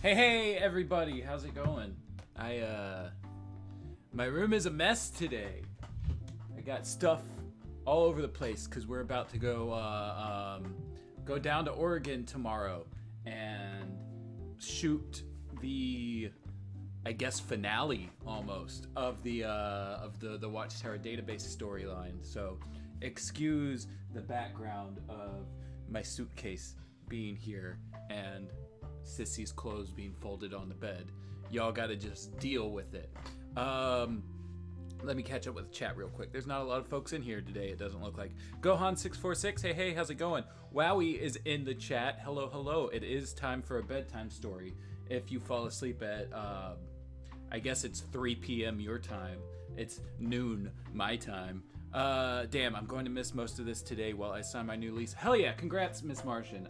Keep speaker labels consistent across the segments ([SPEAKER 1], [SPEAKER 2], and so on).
[SPEAKER 1] Hey everybody, how's it going? My room is a mess today. I got stuff all over the place because we're about to go down to Oregon tomorrow and shoot the, I guess, finale almost of the Watchtower database storyline. So excuse the background of my suitcase being here and Sissy's clothes being folded on the bed. Y'all gotta just deal with it. Let me catch up with the chat real quick. There's not a lot of folks in here today, it doesn't look like. Gohan646, hey, how's it going? Wowie is in the chat. Hello. It is time for a bedtime story. If you fall asleep at, I guess it's 3 p.m. your time. It's noon my time. Damn, I'm going to miss most of this today while I sign my new lease. Hell yeah, congrats, Miss Martian.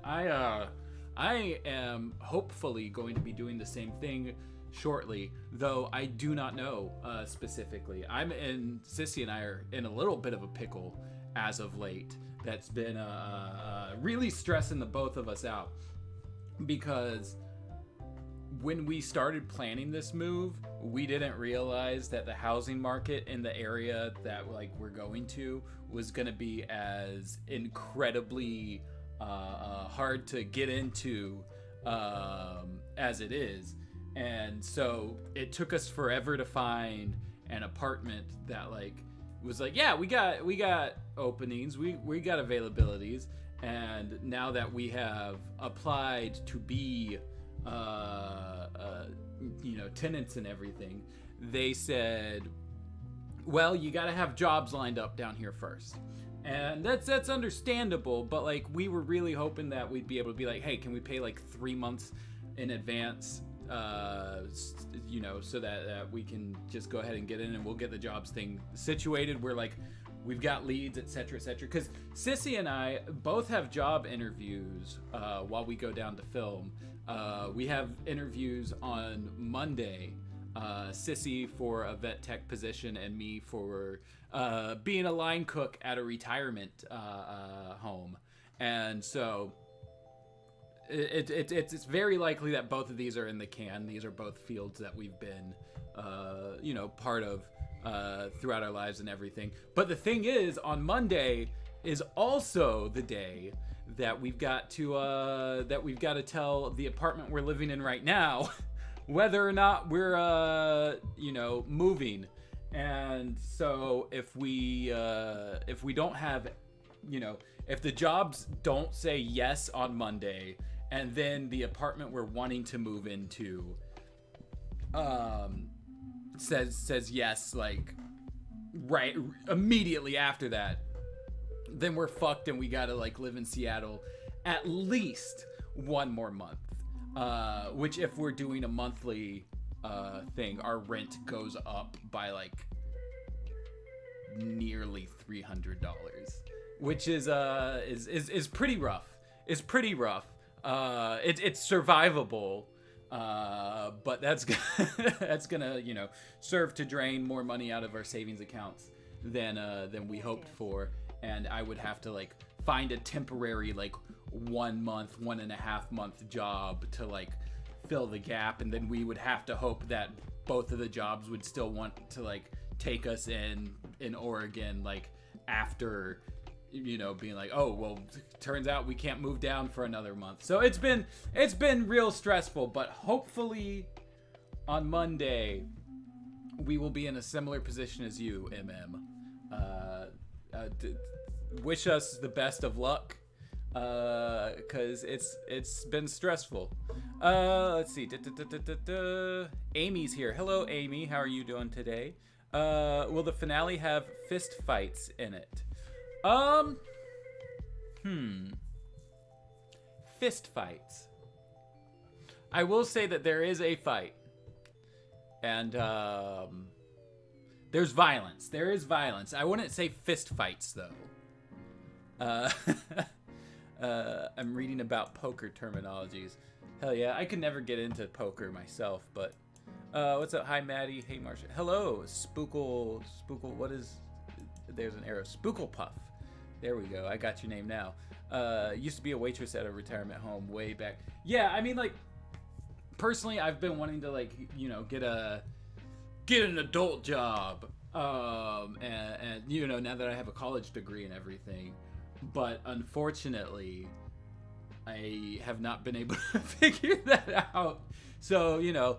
[SPEAKER 1] I am hopefully going to be doing the same thing shortly, though I do not know specifically. Sissy and I are in a little bit of a pickle as of late. That's been really stressing the both of us out, because when we started planning this move, we didn't realize that the housing market in the area that we're going to was going to be as incredibly hard to get into as it is. And so it took us forever to find an apartment that was yeah, we got openings, we got availabilities. And now that we have applied to be tenants and everything, they said, well, you got to have jobs lined up down here first. And that's understandable, but we were really hoping that we'd be able to be hey, can we pay 3 months in advance, so that we can just go ahead and get in and we'll get the jobs thing situated where we've got leads, etc., because Sissy and I both have job interviews while we go down to film. We have interviews on Monday. Sissy for a vet tech position and me for being a line cook at a retirement home. And so it's very likely that both of these are in the can. These are both fields that we've been part of throughout our lives and everything. But the thing is, on Monday is also the day that we've got to tell the apartment we're living in right now whether or not we're moving. And so if we don't have, if the jobs don't say yes on Monday, and then the apartment we're wanting to move into says yes right immediately after that, then we're fucked and we gotta live in Seattle at least one more month. Which, if we're doing a monthly thing, our rent goes up by nearly $300, which is pretty rough. It's pretty rough. It's survivable, but that's gonna serve to drain more money out of our savings accounts than we hoped for, and I would have to find a temporary 1 month, 1.5 month job to fill the gap, and then we would have to hope that both of the jobs would still want to take us in Oregon after being oh well, turns out we can't move down for another month. So it's been real stressful, but hopefully on Monday we will be in a similar position as you, wish us the best of luck, because it's been stressful. Let's see. Amy's here. Hello, Amy. How are you doing today? Will the finale have fist fights in it? Fist fights. I will say that there is a fight, and there's violence. There is violence. I wouldn't say fist fights though. I'm reading about poker terminologies. Hell yeah, I could never get into poker myself, but what's up? Hi, Maddie. Hey, Marsha. Hello, Spookle, what is, there's an arrow. Spookle Puff. There we go. I got your name now. Used to be a waitress at a retirement home way back. Yeah, I mean, personally, I've been wanting to like, you know, get an adult job, and you know, now that I have a college degree and everything, but unfortunately, I have not been able to figure that out. So, you know,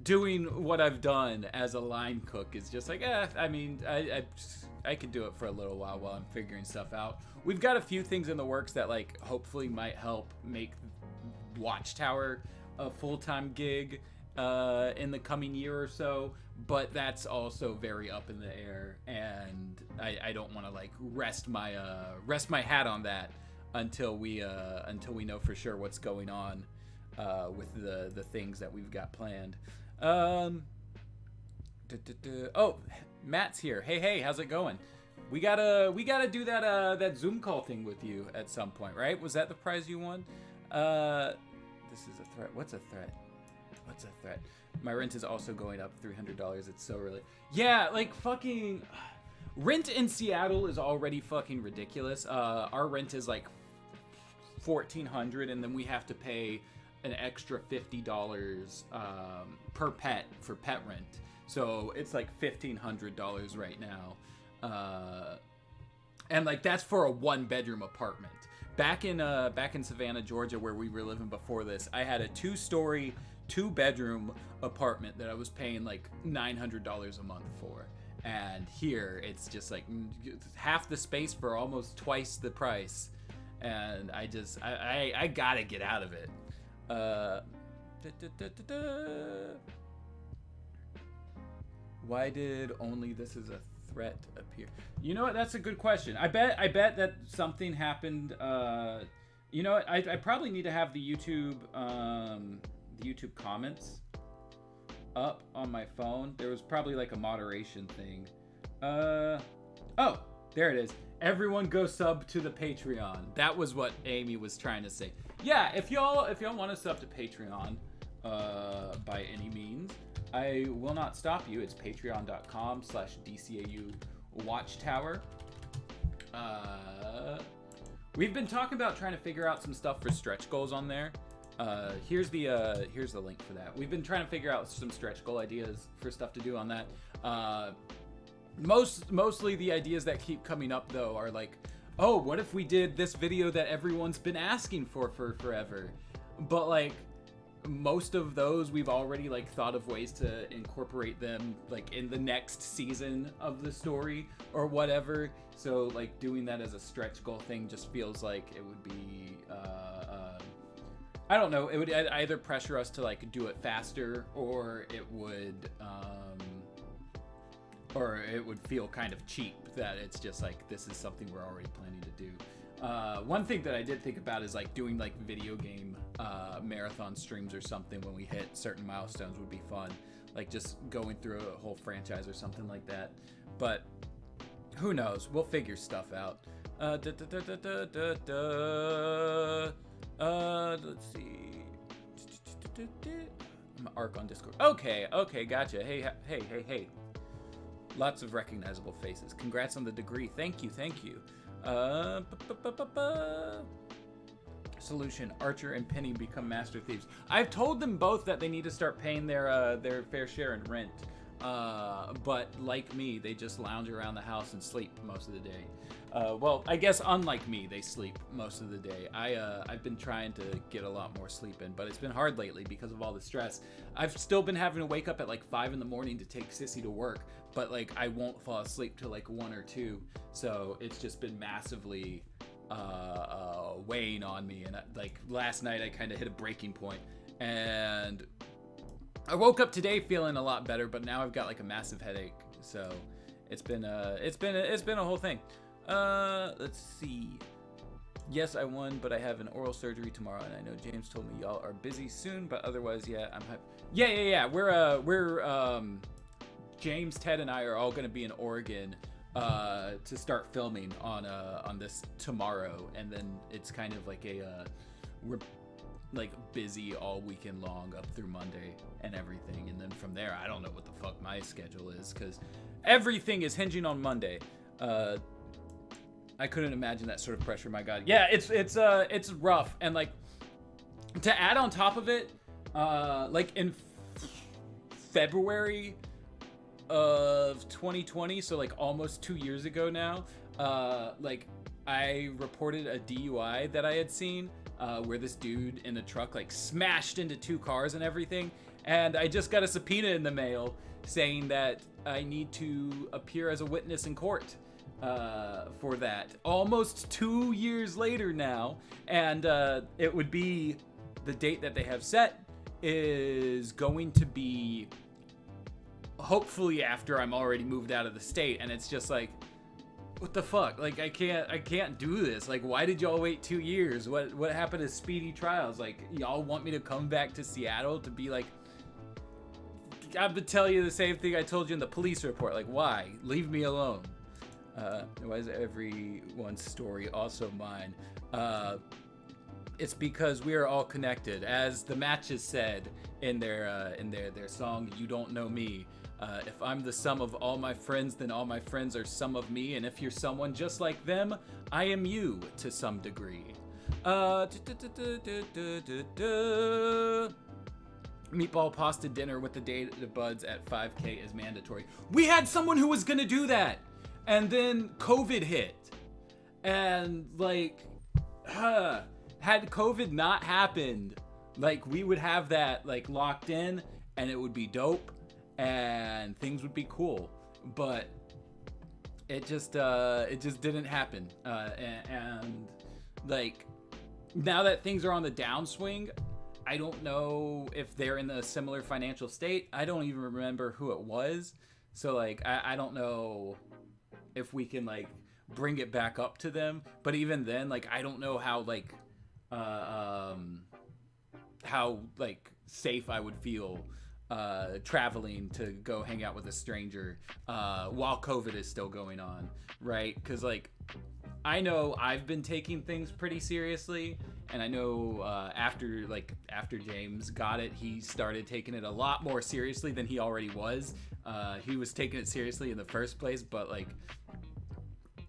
[SPEAKER 1] doing what I've done as a line cook is just like, I mean, I could do it for a little while I'm figuring stuff out. We've got a few things in the works that like hopefully might help make Watchtower a full-time gig in the coming year or so, but that's also very up in the air, and I don't want to like rest my hat on that until we know for sure what's going on with the things that we've got planned. Oh, Matt's here. Hey, how's it going? We gotta do that Zoom call thing with you at some point, right? Was that the prize you won? This is a threat. What's a threat? My rent is also going up $300. It's so really. Yeah, like fucking rent in Seattle is already fucking ridiculous. Our rent is like $1,400, and then we have to pay an extra $50 per pet for pet rent. So it's like $1,500 right now. And like that's for a 1-bedroom apartment. Back in Savannah, Georgia, where we were living before this, I had a 2-story, 2-bedroom apartment that I was paying like $900 a month for. And here it's just like half the space for almost twice the price. And I gotta get out of it. Why did only this is a threat appear? You know what? That's a good question. I bet that something happened. You know what? I probably need to have the YouTube comments up on my phone. There was probably like a moderation thing. Oh, there it is. Everyone go sub to the Patreon. That was what Amy was trying to say. Yeah, if y'all want to sub to Patreon, by any means, I will not stop you. It's patreon.com/DCAU Watchtower. We've been talking about trying to figure out some stuff for stretch goals on there. Here's the link for that. We've been trying to figure out some stretch goal ideas for stuff to do on that. Mostly the ideas that keep coming up though are like, oh, what if we did this video that everyone's been asking for forever? But like most of those we've already like thought of ways to incorporate them like in the next season of the story or whatever. So like doing that as a stretch goal thing just feels like it would be I don't know, it would either pressure us to like do it faster, or it would feel kind of cheap that it's just like this is something we're already planning to do. One thing that I did think about is like doing like video game marathon streams or something when we hit certain milestones would be fun. Like just going through a whole franchise or something like that. But who knows? We'll figure stuff out. Let's see. I'm Arc on Discord. Okay, gotcha. Hey. Lots of recognizable faces. Congrats on the degree. Thank you. Solution: Archer and Penny become master thieves. I've told them both that they need to start paying their fair share in rent. But like me, they just lounge around the house and sleep most of the day. Well, I guess unlike me, they sleep most of the day. I've been trying to get a lot more sleep in, but it's been hard lately because of all the stress. I've still been having to wake up at like 5 in the morning to take Sissy to work, but like I won't fall asleep till like 1 or 2. So it's just been massively weighing on me. And like last night, I kind of hit a breaking point, and I woke up today feeling a lot better, but now I've got like a massive headache. So it's been a whole thing. Let's see. Yes, I won, but I have an oral surgery tomorrow, and I know James told me y'all are busy soon, but otherwise, yeah, I'm hyped. Yeah. We're James, Ted, and I are all gonna be in Oregon to start filming on this tomorrow, and then it's kind of like we're like busy all weekend long up through Monday and everything, and then from there I don't know what the fuck my schedule is because everything is hinging on Monday. I couldn't imagine that sort of pressure. My God, yeah, it's rough, and like to add on top of it, like in February of 2020, so like almost 2 years ago now, like I reported a DUI that I had seen, where this dude in a truck like smashed into 2 cars and everything, and I just got a subpoena in the mail saying that I need to appear as a witness in court for that. Almost 2 years later now, and it would be the date that they have set is going to be hopefully after I'm already moved out of the state, and it's just like, what the fuck? Like I can't do this. Like, why did y'all wait 2 years? What happened to speedy trials? Like, y'all want me to come back to Seattle to be like, I'm gonna tell you the same thing I told you in the police report. Like, why? Leave me alone. Why is everyone's story also mine? It's because we are all connected. As the Matches said in their song, "You Don't Know Me." If I'm the sum of all my friends, then all my friends are some of me. And if you're someone just like them, I am you to some degree. Meatball pasta dinner with the data buds at 5K is mandatory. We had someone who was gonna do that, and then COVID hit. And like, had COVID not happened, like we would have that like locked in, and it would be dope, and things would be cool. But it just didn't happen. And like, now that things are on the downswing, I don't know if they're in a similar financial state. I don't even remember who it was. So like, I don't know if we can like bring it back up to them. But even then, like, I don't know how like, how like safe I would feel traveling to go hang out with a stranger while COVID is still going on, right? Because like, I know I've been taking things pretty seriously, and I know after James got it, he started taking it a lot more seriously than he already was. He was taking it seriously in the first place, but like,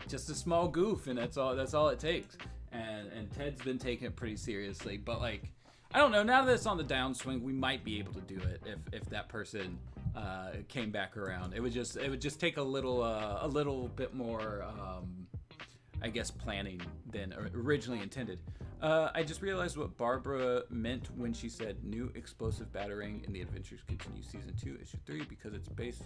[SPEAKER 1] just a small goof, and that's all it takes. And Ted's been taking it pretty seriously, but like, I don't know. Now that it's on the downswing, we might be able to do it if that person came back around. It would just take a little bit more, I guess, planning than originally intended. I just realized what Barbara meant when she said new explosive battering in the Adventures Continue Season 2, Issue 3, because it's based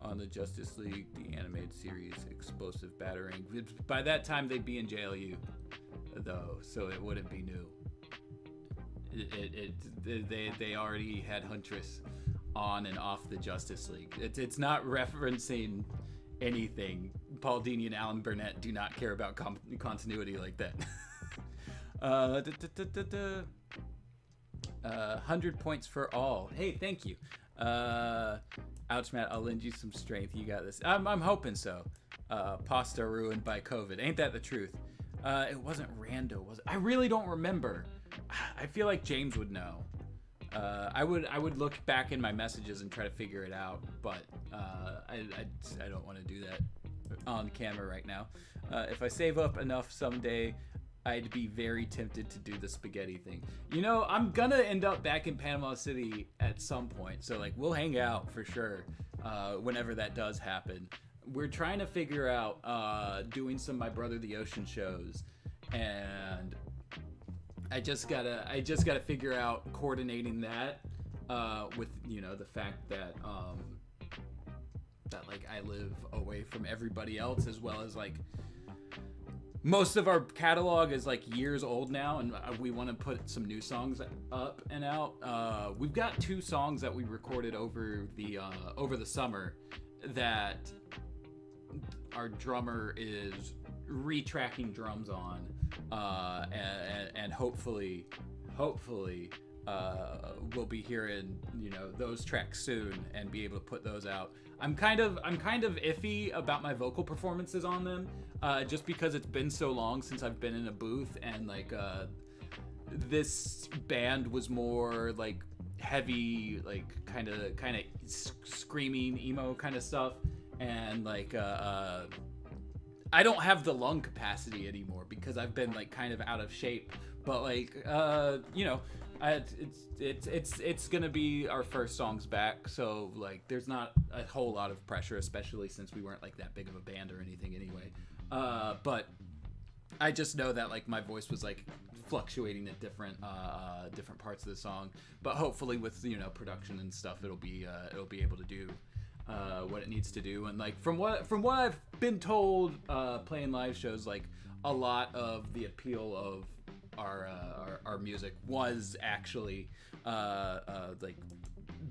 [SPEAKER 1] on the Justice League, the animated series, explosive battering. By that time, they'd be in JLU, though, so it wouldn't be new. They already had Huntress on and off the Justice League. It's not referencing anything. Paul Dini and Alan Burnett do not care about continuity like that. 100 points for all. Hey, thank you. Ouch, Matt, I'll lend you some strength. You got this. I'm hoping so. Pasta ruined by COVID. Ain't that the truth? It wasn't Rando, was it? I really don't remember. I feel like James would know. I would look back in my messages and try to figure it out, but I don't want to do that on camera right now. If I save up enough someday, I'd be very tempted to do the spaghetti thing. You know, I'm gonna end up back in Panama City at some point, so like, we'll hang out for sure whenever that does happen. We're trying to figure out doing some My Brother the Ocean shows, and I just gotta figure out coordinating that with, you know, the fact that that like I live away from everybody else, as well as like most of our catalog is like years old now, and we want to put some new songs up and out. We've got 2 songs that we recorded over the summer that our drummer is retracking drums on, and hopefully we'll be hearing, you know, those tracks soon and be able to put those out. I'm kind of iffy about my vocal performances on them, just because it's been so long since I've been in a booth, and like this band was more like heavy, like kind of screaming emo kind of stuff, and like I don't have the lung capacity anymore because I've been like kind of out of shape, but like you know, It's gonna be our first songs back, so like there's not a whole lot of pressure, especially since we weren't like that big of a band or anything anyway. But I just know that like my voice was like fluctuating at different parts of the song, but hopefully with production and stuff, it'll be able to do what it needs to do. And like from what I've been told, playing live shows, like a lot of the appeal of our music was actually like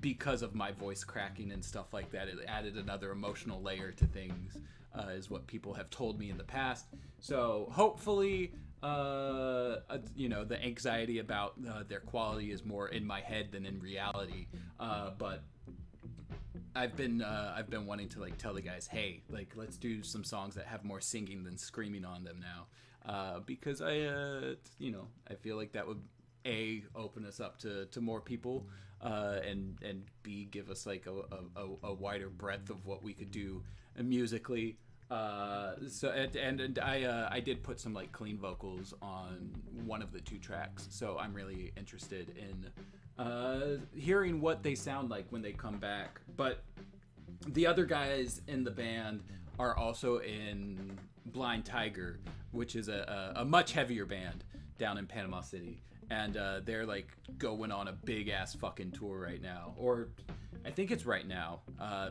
[SPEAKER 1] because of my voice cracking and stuff like that. It added another emotional layer to things, is what people have told me in the past. So hopefully, the anxiety about their quality is more in my head than in reality. But I've been wanting to like tell the guys, hey, like let's do some songs that have more singing than screaming on them now, because I feel like that would open us up to more people, and B, give us like a wider breadth of what we could do musically. So I did put some like clean vocals on one of the 2 tracks, so I'm really interested in hearing what they sound like when they come back. But the other guys in the band are also in Blind Tiger, which is a much heavier band down in Panama City, and they're like going on a big ass fucking tour right now, or I think it's right now. I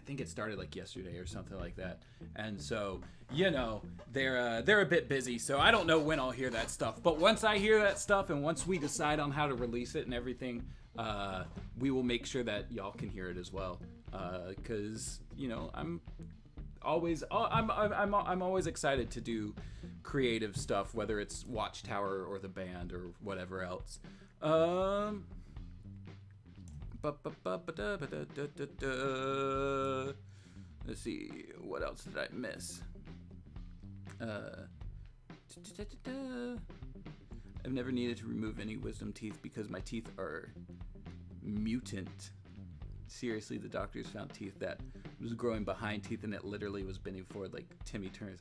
[SPEAKER 1] think it started like yesterday or something like that. And so, they're a bit busy, so I don't know when I'll hear that stuff. But once I hear that stuff and once we decide on how to release it and everything, we will make sure that y'all can hear it as well. Cause I'm always excited to do creative stuff, whether it's Watchtower or the band or whatever else. Let's see, what else did I miss? I've never needed to remove any wisdom teeth because my teeth are mutant. Seriously, the doctors found teeth that was growing behind teeth, and it literally was bending forward like Timmy Turner's.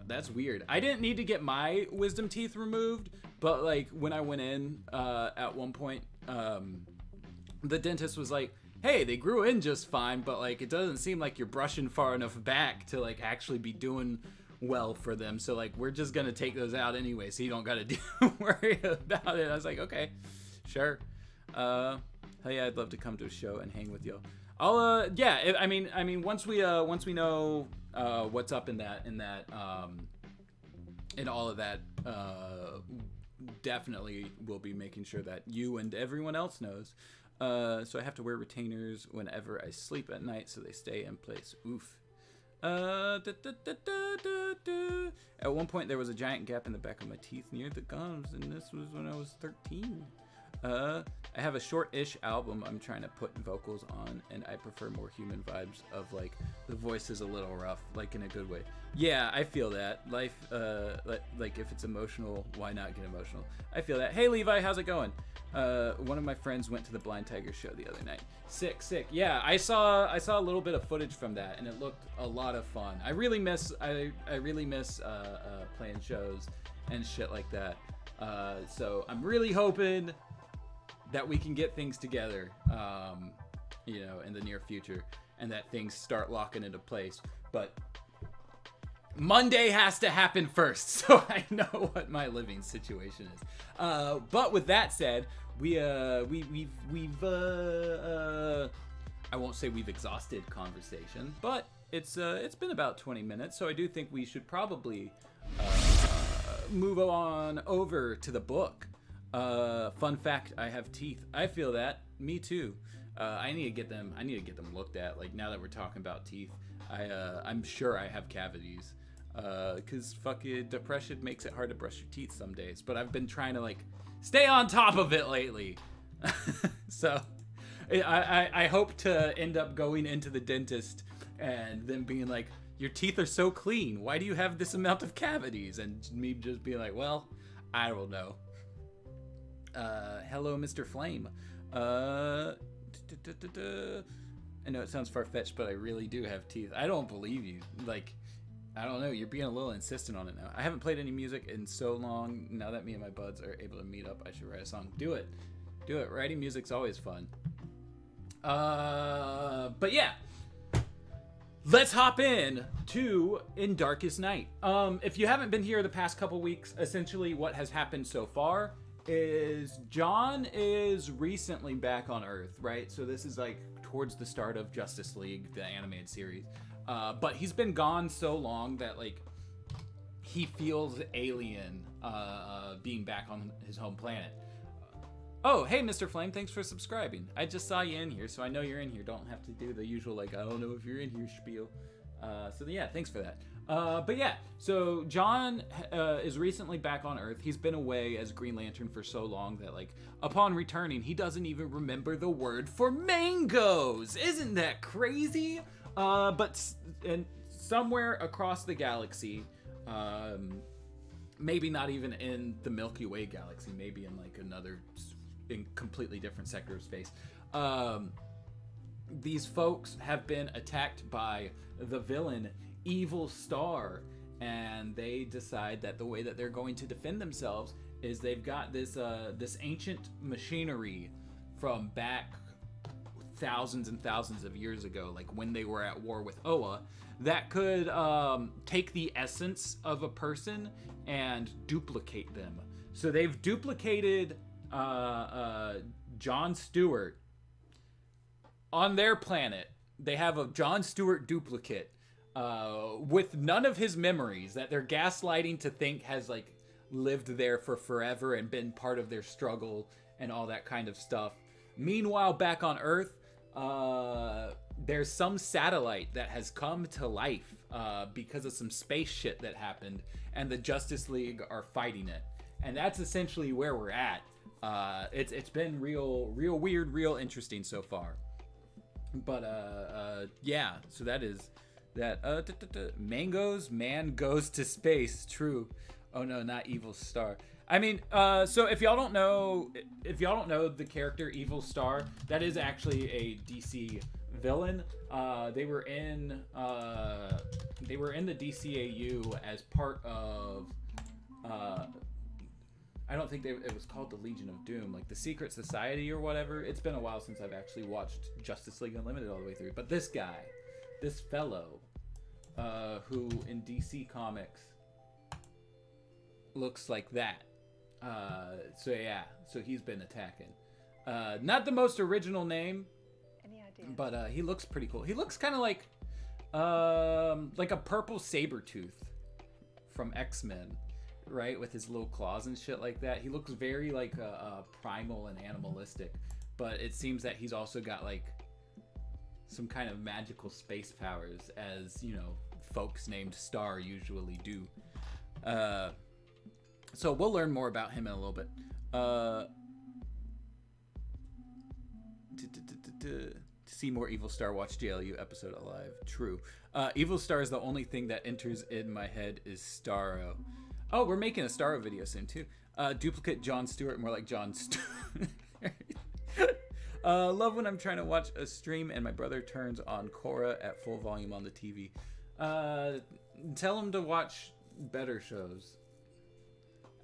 [SPEAKER 1] That's weird. I didn't need to get my wisdom teeth removed, but like when I went in at one point, the dentist was like, hey, they grew in just fine, but like it doesn't seem like you're brushing far enough back to like actually be doing well for them, so like we're just gonna take those out anyway, so you don't gotta worry about it. I was like, okay, sure. Hell yeah, I'd love to come to a show and hang with y'all. I'll I mean once we know what's up in all of that, definitely we'll be making sure that you and everyone else knows. So I have to wear retainers whenever I sleep at night so they stay in place. Oof. At one point there was a giant gap in the back of my teeth near the gums, and this was when I was 13. I have a short-ish album I'm trying to put vocals on, and I prefer more human vibes of like the voice is a little rough, like in a good way. Yeah, I feel that. Life, like if it's emotional, why not get emotional? I feel that. Hey Levi, how's it going? One of my friends went to the Blind Tiger show the other night. Sick. Yeah, I saw a little bit of footage from that, and it looked a lot of fun. I really miss playing shows and shit like that. So I'm really hoping that we can get things together, in the near future, and that things start locking into place. But Monday has to happen first, so I know what my living situation is. But with that said, we've I won't say we've exhausted conversation, but it's been about 20 minutes, so I do think we should probably move on over to the book. Fun fact, I have teeth. I feel that. Me too. I need to get them looked at. Like, now that we're talking about teeth, I'm sure I have cavities. Cause fucking depression makes it hard to brush your teeth some days. But I've been trying to like stay on top of it lately. So I hope to end up going into the dentist and them being like, your teeth are so clean, why do you have this amount of cavities? And me just being like, well, I don't know. Hello, Mr. Flame. I know it sounds far-fetched, but I really do have teeth. I don't believe you. Like, I don't know. You're being a little insistent on it now. I haven't played any music in so long. Now that me and my buds are able to meet up, I should write a song. Do it. Do it. Writing music's always fun. But yeah. Let's hop in to In Darkest Night. If you haven't been here the past couple weeks, essentially what has happened so far is John is recently back on Earth, right? So this is like towards the start of Justice League, the animated series. But he's been gone so long that like he feels alien being back on his home planet. Oh, hey, Mr. Flame, thanks for subscribing. I just saw you in here, so I know you're in here. Don't have to do the usual, like, I don't know if you're in here spiel. So yeah, thanks for that. But yeah, so John is recently back on Earth. He's been away as Green Lantern for so long that, like, upon returning, he doesn't even remember the word for mangoes. Isn't that crazy? But somewhere across the galaxy, maybe not even in the Milky Way galaxy, maybe in, like, another completely different sector of space, these folks have been attacked by the villain Evil Star, and they decide that the way that they're going to defend themselves is they've got this this ancient machinery from back thousands and thousands of years ago, like when they were at war with Oa, that could take the essence of a person and duplicate them. So they've duplicated John Stewart on their planet. They have a John Stewart duplicate with none of his memories that they're gaslighting to think has like lived there for forever and been part of their struggle and all that kind of stuff. Meanwhile, back on Earth, there's some satellite that has come to life because of some space shit that happened, and the Justice League are fighting it. And that's essentially where we're at. It's been real weird, real interesting so far. But yeah, so that is that. Mangoes, man goes to space. True. Oh no, not Evil Star. I mean, so if y'all don't know the character Evil Star, that is actually a DC villain. They were in the DCAU as part of. I don't think it was called the Legion of Doom, like the Secret Society or whatever. It's been a while since I've actually watched Justice League Unlimited all the way through. But this guy, this fellow, who in DC Comics looks like that. So yeah, so he's been attacking. Not the most original name,
[SPEAKER 2] any idea?
[SPEAKER 1] But he looks pretty cool. He looks kind of like a purple Sabretooth from X-Men. Right, with his little claws and shit like that. He looks very like primal and animalistic, but it seems that he's also got like some kind of magical space powers, as you know, folks named Star usually do. So we'll learn more about him in a little bit. To see more Evil Star, watch JLU episode Alive. True. Evil Star is the only thing that enters in my head is Starro. Oh, we're making a Starro video soon too. Duplicate John Stewart, more like John Stewart. Love when I'm trying to watch a stream and my brother turns on Korra at full volume on the TV. Tell him to watch better shows.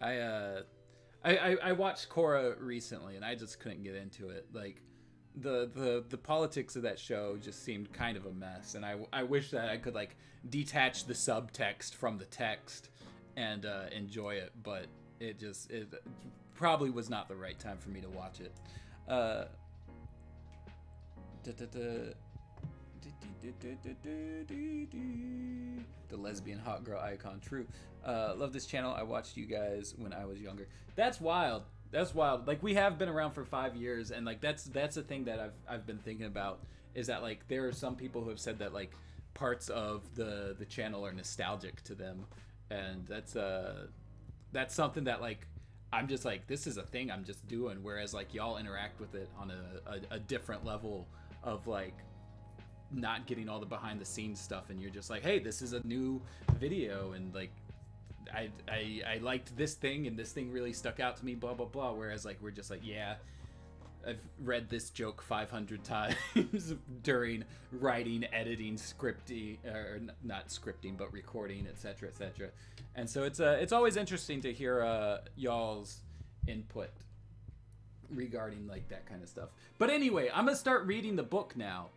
[SPEAKER 1] I watched Korra recently and I just couldn't get into it. Like the politics of that show just seemed kind of a mess, and I wish that I could like detach the subtext from the text and enjoy it, but it probably was not the right time for me to watch it. The lesbian hot girl icon. True. Love this channel. I watched you guys when I was younger. That's wild. That's wild. Like, we have been around for 5 years, and like that's a thing that I've been thinking about, is that like there are some people who have said that like parts of the channel are nostalgic to them. And that's something that like I'm just like, this is a thing I'm just doing, whereas like y'all interact with it on a different level of like not getting all the behind the scenes stuff, and you're just like, hey, this is a new video, and like I liked this thing and this thing really stuck out to me, blah blah blah, whereas like we're just like, yeah, I've read this joke 500 times during writing, editing, scripting, or not scripting, but recording, etc., etc. And so it's always interesting to hear y'all's input regarding like that kind of stuff. But anyway, I'm gonna start reading the book now.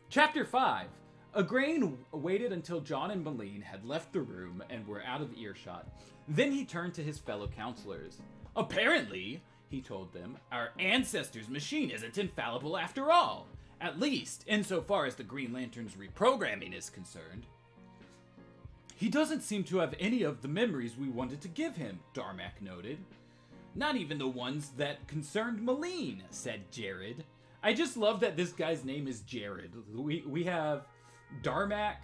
[SPEAKER 1] Chapter 5. Agrain waited until John and Malene had left the room and were out of earshot. Then he turned to his fellow counselors. Apparently, he told them, our ancestors' machine isn't infallible after all. At least, insofar as the Green Lantern's reprogramming is concerned. He doesn't seem to have any of the memories we wanted to give him, Darmak noted. Not even the ones that concerned Malene, said Jared. I just love that this guy's name is Jared. We have Darmak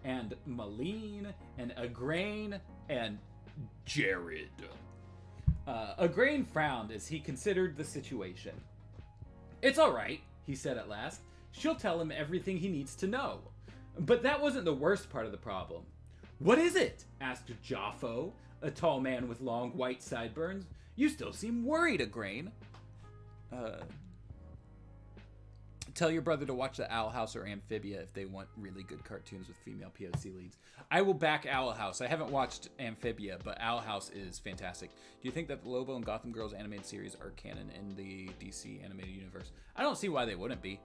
[SPEAKER 1] and Malene and Agrain and Jared. Agrain frowned as he considered the situation. It's all right, he said at last. She'll tell him everything he needs to know. But that wasn't the worst part of the problem. What is it? Asked Jaffo, a tall man with long white sideburns. You still seem worried, Agrain. Tell your brother to watch the Owl House or Amphibia if they want really good cartoons with female POC leads. I will back Owl House. I haven't watched Amphibia, but Owl House is fantastic. Do you think that the Lobo and Gotham Girls animated series are canon in the DC animated universe? I don't see why they wouldn't be.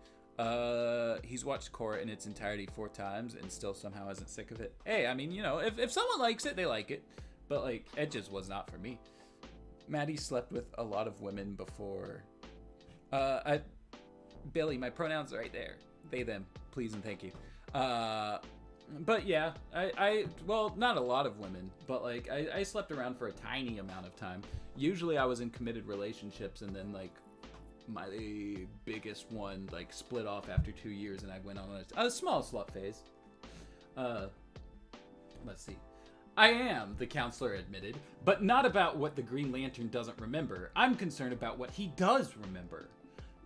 [SPEAKER 1] He's watched Korra in its entirety 4 times and still somehow isn't sick of it. Hey, I mean, you know, if someone likes it, they like it. But, like, it just was not for me. Maddie slept with a lot of women before. Billy, my pronouns are right there. They, them. Please and thank you. But yeah, well, not a lot of women, but like, I slept around for a tiny amount of time. Usually I was in committed relationships, and then like, my biggest one like split off after 2 years, and I went on a small slut phase. Let's see. I am, the counselor admitted, but not about what the Green Lantern doesn't remember. I'm concerned about what he does remember.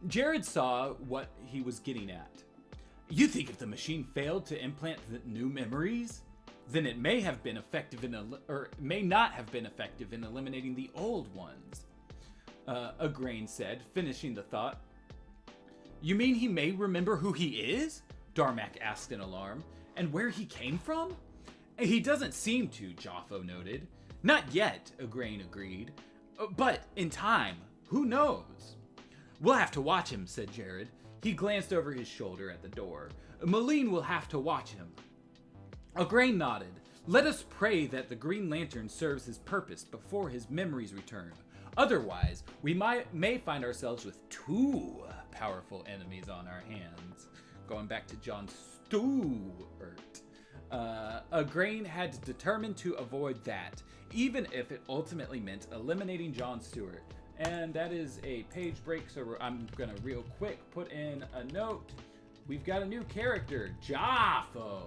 [SPEAKER 1] Jared saw what he was getting at. You think if the machine failed to implant the new memories, then it may have been effective or may not have been effective in eliminating the old ones. Agrain said, finishing the thought. You mean he may remember who he is? Darmak asked in alarm. And where he came from? He doesn't seem to, Jaffo noted. Not yet, Agrain agreed. But in time, who knows? We'll have to watch him, said Jared. He glanced over his shoulder at the door. Malene will have to watch him. Agrain nodded. Let us pray that the Green Lantern serves his purpose before his memories return. Otherwise, we may find ourselves with 2 powerful enemies on our hands. Going back to John Stewart. Agrain had determined to avoid that, even if it ultimately meant eliminating John Stewart. And that is a page break, so I'm gonna real quick put in a note. We've got a new character, Jaffo.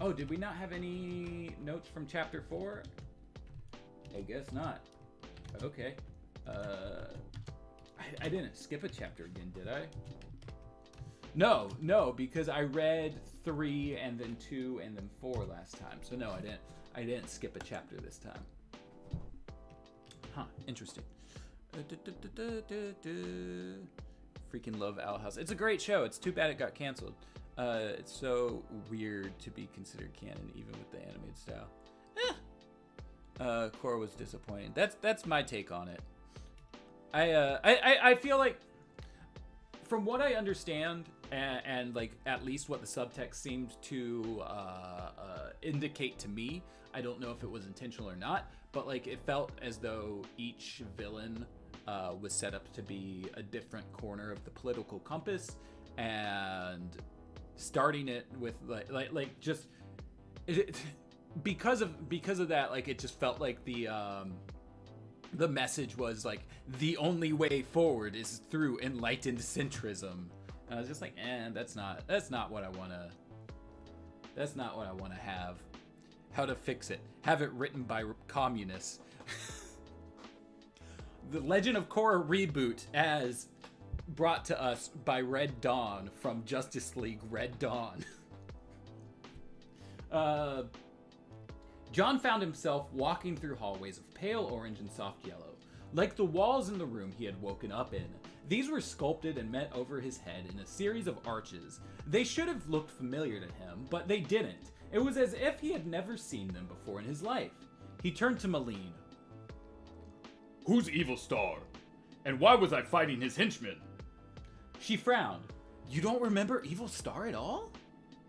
[SPEAKER 1] Oh, did we not have any notes from chapter 4? I guess not. Okay. I didn't skip a chapter again, did I? No, because I read 3 and then 2 and then 4 last time. So no, I didn't skip a chapter this time. Huh, interesting. Freaking love Owl House. It's a great show. It's too bad it got canceled. It's so weird to be considered canon, even with the animated style. Korra was disappointing. That's my take on it. I feel like, from what I understand, and like at least what the subtext seemed to indicate to me, I don't know if it was intentional or not, but like it felt as though each villain was set up to be a different corner of the political compass, and starting it with like just because of that, like it just felt like the message was like the only way forward is through enlightened centrism. And I was just like, that's not what I wanna have. How to fix it? Have it written by communists. The Legend of Korra reboot as brought to us by Red Dawn from Justice League Red Dawn. John found himself walking through hallways of pale orange and soft yellow. Like the walls in the room he had woken up in, These were sculpted and met over his head in a series of arches. They should have looked familiar to him, but they didn't. It was as if he had never seen them before in his life. He turned to Malene.
[SPEAKER 2] Who's Evil Star? And why was I fighting his henchmen?
[SPEAKER 1] She frowned. You don't remember Evil Star at all?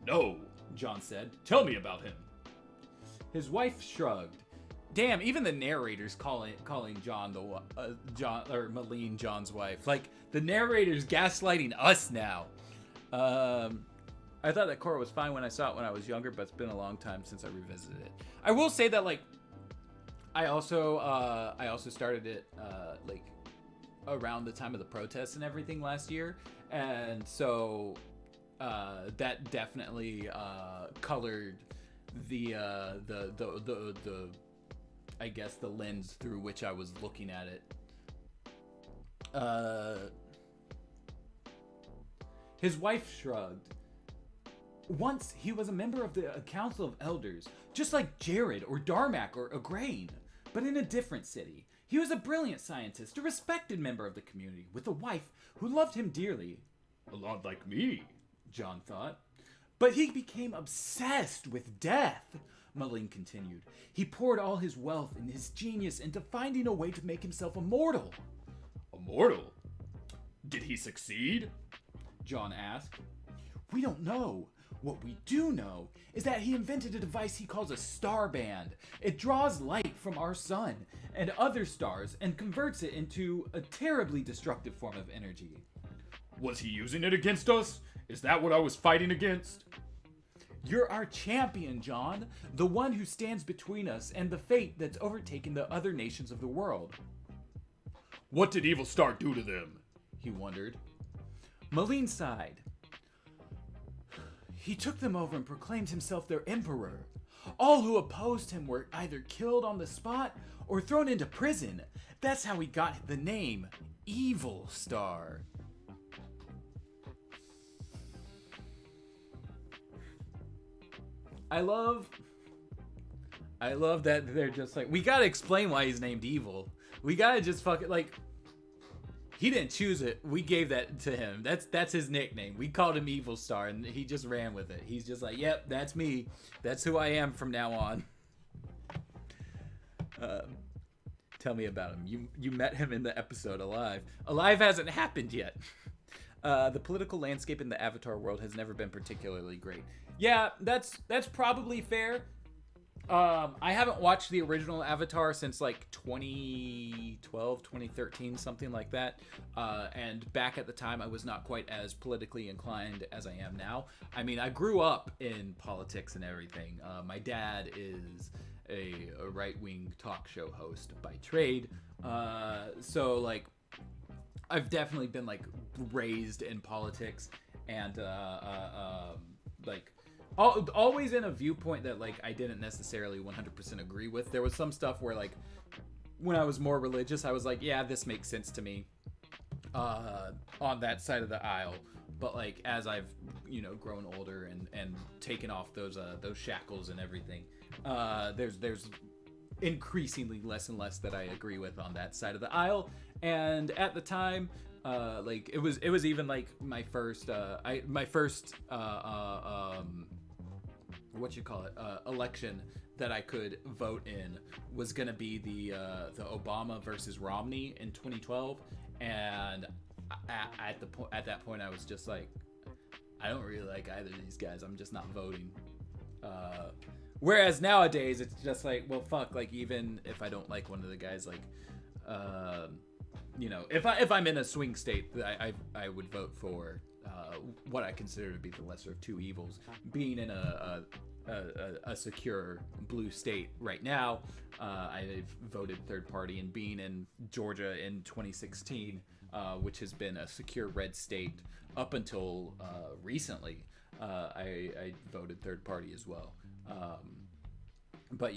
[SPEAKER 2] No,
[SPEAKER 1] John said.
[SPEAKER 2] Tell me about him.
[SPEAKER 1] His wife shrugged. Damn, even the narrator's calling John Malene John's wife. Like, the narrator's gaslighting us now. I thought that Korra was fine when I saw it when I was younger, but it's been a long time since I revisited it. I will say that, like, I also started it like around the time of the protests and everything last year, and so that definitely colored the I guess the lens through which I was looking at it. His wife shrugged. Once he was a member of the Council of Elders, just like Jared or Darmak or Igraine, but in a different city. He was a brilliant scientist, a respected member of the community, with a wife who loved him dearly.
[SPEAKER 2] A lot like me,
[SPEAKER 1] John thought. But he became obsessed with death, Malene continued. He poured all his wealth and his genius into finding a way to make himself immortal.
[SPEAKER 2] Immortal? Did he succeed?
[SPEAKER 1] John asked. We don't know. What we do know is that he invented a device he calls a star band. It draws light from our sun and other stars and converts it into a terribly destructive form of energy.
[SPEAKER 2] Was he using it against us? Is that what I was fighting against?
[SPEAKER 1] You're our champion, John. The one who stands between us and the fate that's overtaken the other nations of the world.
[SPEAKER 2] What did Evil Star do to them?
[SPEAKER 1] He wondered. Malene sighed. He took them over and proclaimed himself their emperor. All who opposed him were either killed on the spot or thrown into prison. That's how he got the name Evil Star. I love that they're just like, we gotta explain why he's named Evil. We gotta just fucking, like, he didn't choose it. We gave that to him. That's his nickname. We called him Evil Star, and he just ran with it. He's just like, yep, that's me. That's who I am from now on. Tell me about him. You met him in the episode Alive. Alive hasn't happened yet. The political landscape in the Avatar world has never been particularly great. Yeah, that's probably fair. I haven't watched the original Avatar since like 2012, 2013, something like that. And back at the time, I was not quite as politically inclined as I am now. I mean, I grew up in politics and everything. My dad is a right-wing talk show host by trade. So like, I've definitely been like raised in politics and like always in a viewpoint that like I didn't necessarily 100% agree with. There was some stuff where like when I was more religious, I was like, yeah, this makes sense to me on that side of the aisle. But like as I've grown older and taken off those shackles and everything, there's increasingly less and less that I agree with on that side of the aisle. And at the time, like it was even like my first election that I could vote in was gonna be the Obama versus Romney in 2012, and at that point I was just like, I don't really like either of these guys. I'm just not voting. Whereas nowadays it's just like, well, fuck, like even if I don't like one of the guys, like if I'm in a swing state, I would vote for what I consider to be the lesser of two evils. Being in a secure blue state right now, I've voted third party, and being in Georgia in 2016, which has been a secure red state up until recently, I voted third party as well. But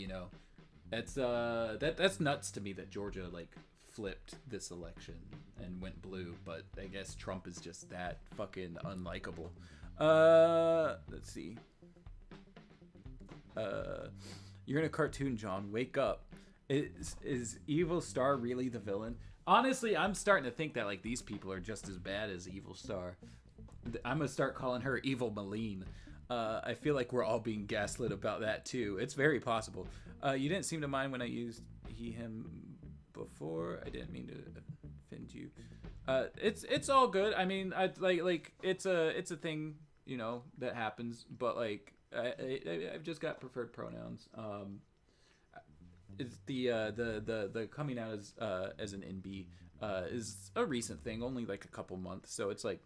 [SPEAKER 1] that's nuts to me that Georgia like flipped this election and went blue, but I guess Trump is just that fucking unlikable. Let's see. You're in a cartoon, John. Wake up. Is Evil Star really the villain? Honestly, I'm starting to think that like these people are just as bad as Evil Star. I'm gonna start calling her Evil Malene. I feel like we're all being gaslit about that too. It's very possible. You didn't seem to mind when I used he/him before. I didn't mean to offend you. It's all good. I mean, I like it's a thing, you know, that happens. But like, I've just got preferred pronouns. It's the coming out as an NB is a recent thing, only like a couple months. So it's like,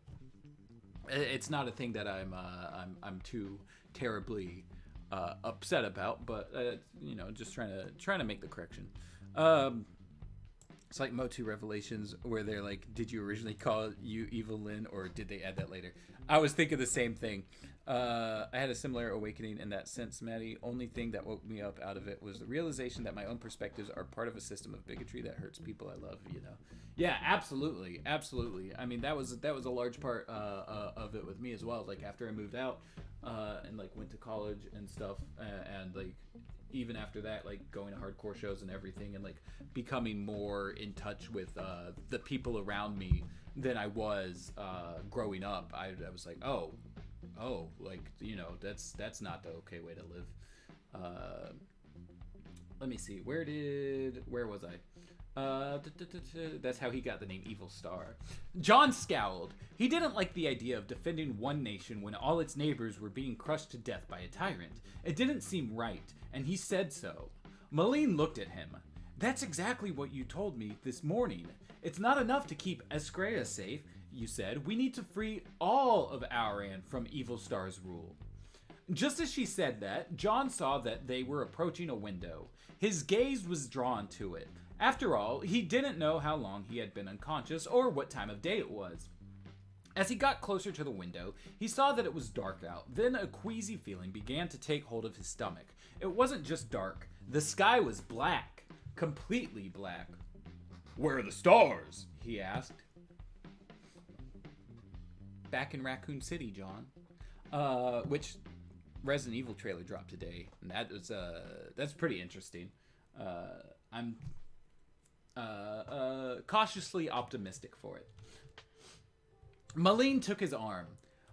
[SPEAKER 1] it's not a thing that I'm too terribly upset about. But you know, just trying to make the correction. It's like Motu Revelations where they're like, did you originally call you Evil Lyn or did they add that later? I was thinking the same thing. I had a similar awakening in that sense, Maddie. Only thing that woke me up out of it was the realization that my own perspectives are part of a system of bigotry that hurts people I love, you know? Yeah, absolutely. Absolutely. I mean, that was a large part of it with me as well. Like after I moved out and like went to college and stuff and like, even after that, like going to hardcore shows and everything and like becoming more in touch with the people around me than I was growing up, I was like, oh, like, you know, that's not the okay way to live. Let me see. Where was I? That's how he got the name Evil Star. John scowled. He didn't like the idea of defending one nation when all its neighbors were being crushed to death by a tyrant. It didn't seem right, and he said so. Malene looked at him. That's exactly what you told me this morning. It's not enough to keep Escrea safe, you said. We need to free all of Auran from Evil Star's rule. Just as she said that, John saw that they were approaching a window. His gaze was drawn to it. After all, he didn't know how long he had been unconscious or what time of day it was. As he got closer to the window, he saw that it was dark out. Then a queasy feeling began to take hold of his stomach. It wasn't just dark. The sky was black. Completely black.
[SPEAKER 2] Where are the stars?
[SPEAKER 1] He asked. Back in Raccoon City, John. Which Resident Evil trailer dropped today. And that's pretty interesting. I'm cautiously optimistic for it. Malene took his arm.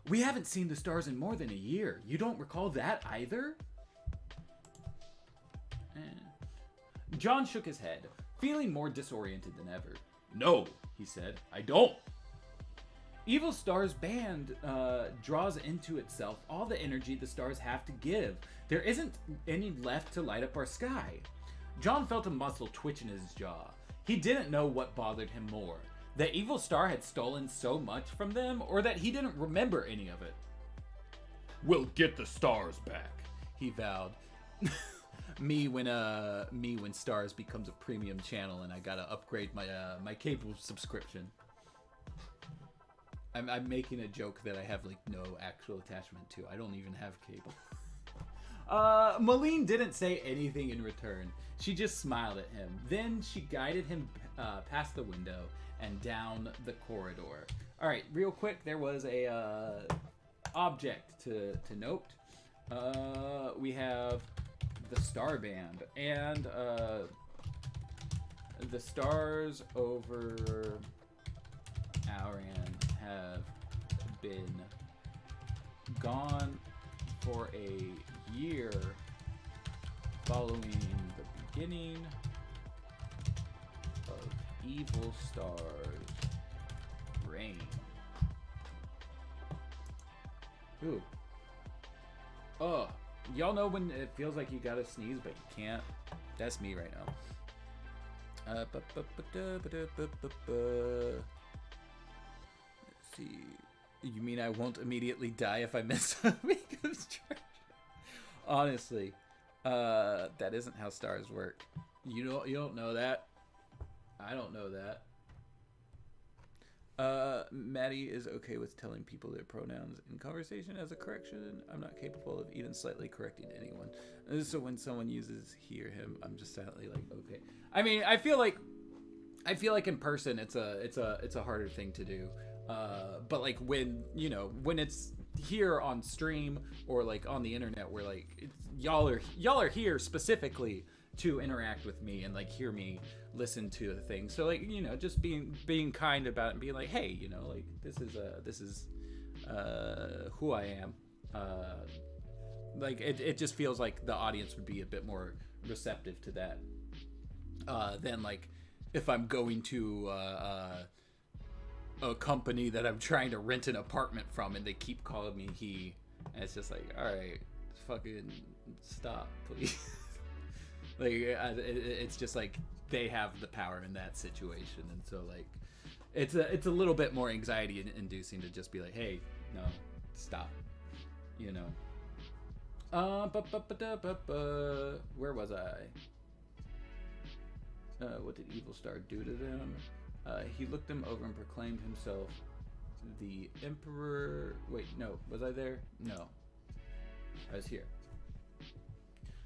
[SPEAKER 1] We haven't seen the stars in more than a year. You don't recall that either? John shook his head, feeling more disoriented than ever.
[SPEAKER 2] No, he said, I don't.
[SPEAKER 1] Evil Star's band draws into itself all the energy the stars have to give. There isn't any left to light up our sky. John felt a muscle twitch in his jaw. He didn't know what bothered him more. That Evil Star had stolen so much from them, or that he didn't remember any of it.
[SPEAKER 2] We'll get the stars back,
[SPEAKER 1] he vowed. me when Stars becomes a premium channel and I gotta upgrade my cable subscription. I'm making a joke that I have like no actual attachment to. I don't even have cable. Malene didn't say anything in return. She just smiled at him. Then she guided him past the window and down the corridor. All right, real quick, there was a object to note. We have the Star Band and the stars over Auran have been gone for a year following the beginning of Evil Star's reign. Ooh. Oh, y'all know when it feels like you gotta sneeze but you can't? That's me right now. Let's see. You mean I won't immediately die if I miss a week of church? Honestly, that isn't how stars work. You don't know that. I don't know that. Maddie is okay with telling people their pronouns in conversation as a correction. I'm not capable of even slightly correcting anyone. So when someone uses he or him, I'm just silently like, okay. I mean, I feel like in person, it's a harder thing to do. But like when it's here on stream or like on the internet where like y'all are here specifically to interact with me and like hear me listen to the thing. So like, you know, just being kind about it and being like, hey, you know, like this is who I am. Like it just feels like the audience would be a bit more receptive to that than like if I'm going to a company that I'm trying to rent an apartment from and they keep calling me he, and it's just like, all right, fucking stop, please. Like it's just like they have the power in that situation, and so like it's a little bit more anxiety inducing to just be like, hey, no, stop, you know. Where was I? What did Evil Star do to them? He looked them over and proclaimed himself the Emperor. Wait, no, was I there? No, I was here.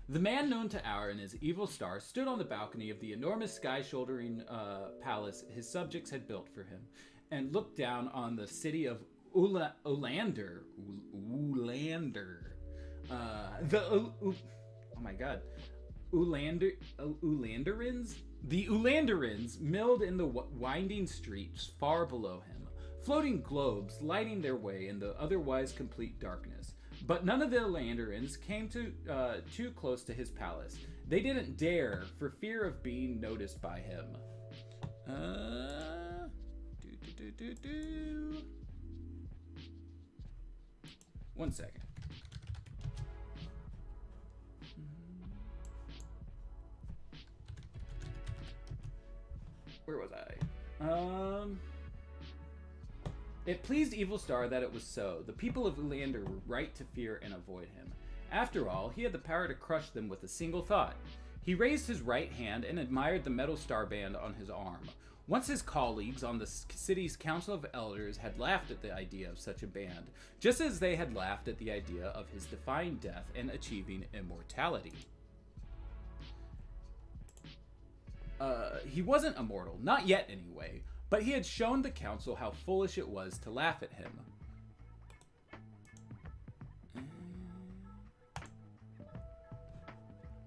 [SPEAKER 1] The man known to Aur and his evil star stood on the balcony of the enormous sky-shouldering palace his subjects had built for him, and looked down on the city of Ulander. Oh my god. Ulanderins? The Ulanderins milled in the winding streets far below him, floating globes lighting their way in the otherwise complete darkness. But none of the Ulanderins came too close to his palace. They didn't dare for fear of being noticed by him. One second. Where was I? It pleased Evil Star that it was so. The people of Ulander were right to fear and avoid him. After all, he had the power to crush them with a single thought. He raised his right hand and admired the metal starband on his arm. Once his colleagues on the city's Council of Elders had laughed at the idea of such a band, just as they had laughed at the idea of his defying death and achieving immortality. He wasn't immortal, not yet anyway, but he had shown the council how foolish it was to laugh at him.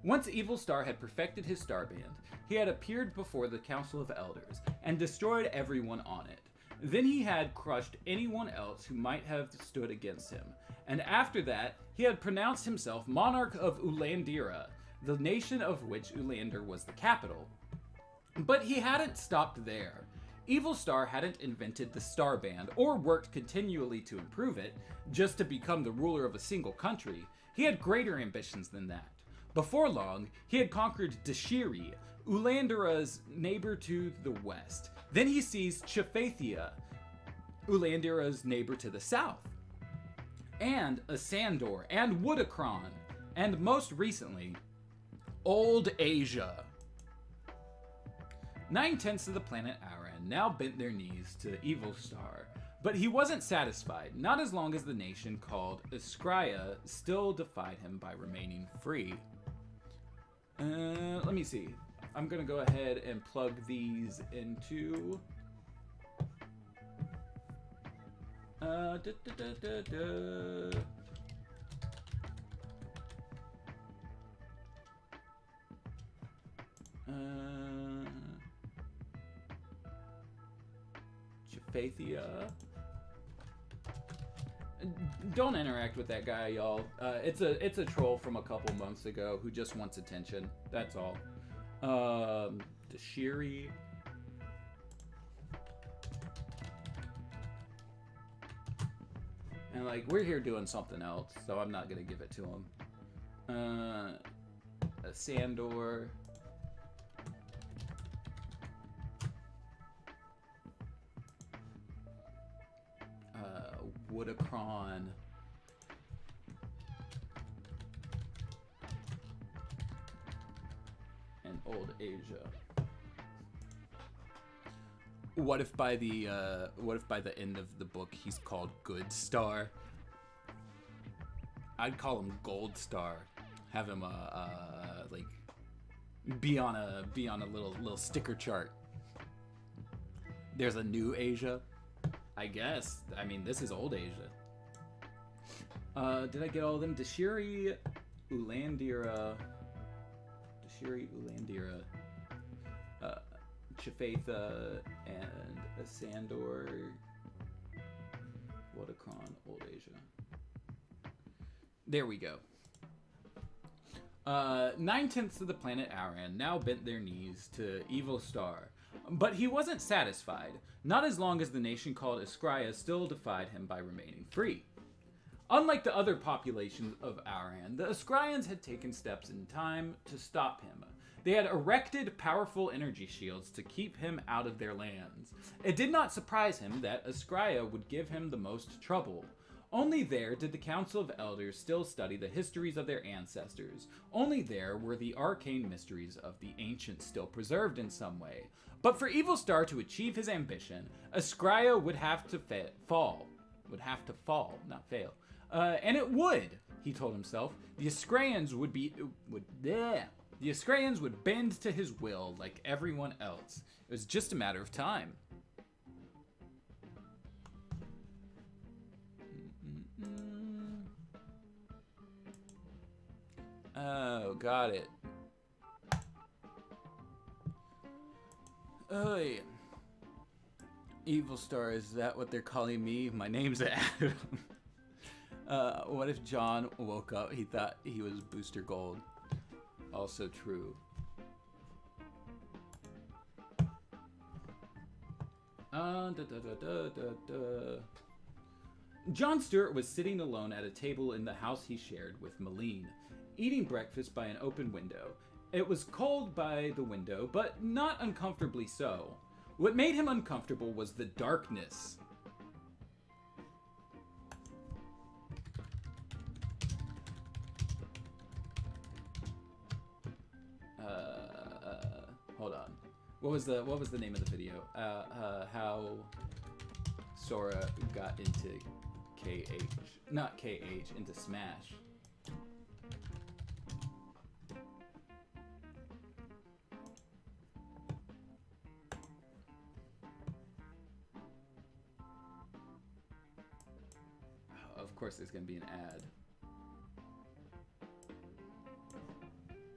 [SPEAKER 1] Once Evil Star had perfected his starband, he had appeared before the Council of Elders and destroyed everyone on it. Then he had crushed anyone else who might have stood against him, and after that, he had pronounced himself monarch of Ulandira, the nation of which Ulander was the capital. But he hadn't stopped there. Evil Star hadn't invented the Starband or worked continually to improve it, just to become the ruler of a single country. He had greater ambitions than that. Before long, he had conquered Dashiri, Ulandira's neighbor to the west. Then he seized Chafathia, Ulandira's neighbor to the south, and Asandor, and Woodacron, and most recently, Old Asia. 9/10 of the planet Auran now bent their knees to the Evil Star, but he wasn't satisfied, not as long as the nation called Iskria still defied him by remaining free. Let me see. I'm gonna go ahead and plug these into... Chafathia. Don't interact with that guy, y'all. It's a troll from a couple months ago who just wants attention. That's all. Dashiri. And like, we're here doing something else, so I'm not gonna give it to him. A Sandor. Woodacron. And Old Asia. What if by the end of the book he's called Good Star? I'd call him Gold Star. Have him like be on a little sticker chart. There's a new Asia. I guess. I mean, this is Old Asia. Did I get all of them? Dashiri, Ulandira, Shiri, Ulandira, Chiphatha, and Asandor, Wotacron, Old Asia. There we go. 9/10 of the planet Aran now bent their knees to Evil Star. But he wasn't satisfied, not as long as the nation called Iskria still defied him by remaining free. Unlike the other populations of Aran, the Iskrians had taken steps in time to stop him. They had erected powerful energy shields to keep him out of their lands. It did not surprise him that Iskria would give him the most trouble. Only there did the Council of Elders still study the histories of their ancestors. Only there were the arcane mysteries of the ancients still preserved in some way. But for Evil Star to achieve his ambition, Iskria would have to fall. Would have to fall, not fail. And it would, he told himself. The Iskrians the Iskrians would bend to his will like everyone else. It was just a matter of time. Oh, got it. Oh, yeah. Evil Star, is that what they're calling me? My name's Adam. What if John woke up, he thought he was Booster Gold? Also true. John Stewart was sitting alone at a table in the house he shared with Malene, eating breakfast by an open window. It was cold by the window, but not uncomfortably so. What made him uncomfortable was the darkness. Hold on. What was the name of the video? How Sora got into into Smash. Oh, of course there's gonna be an ad.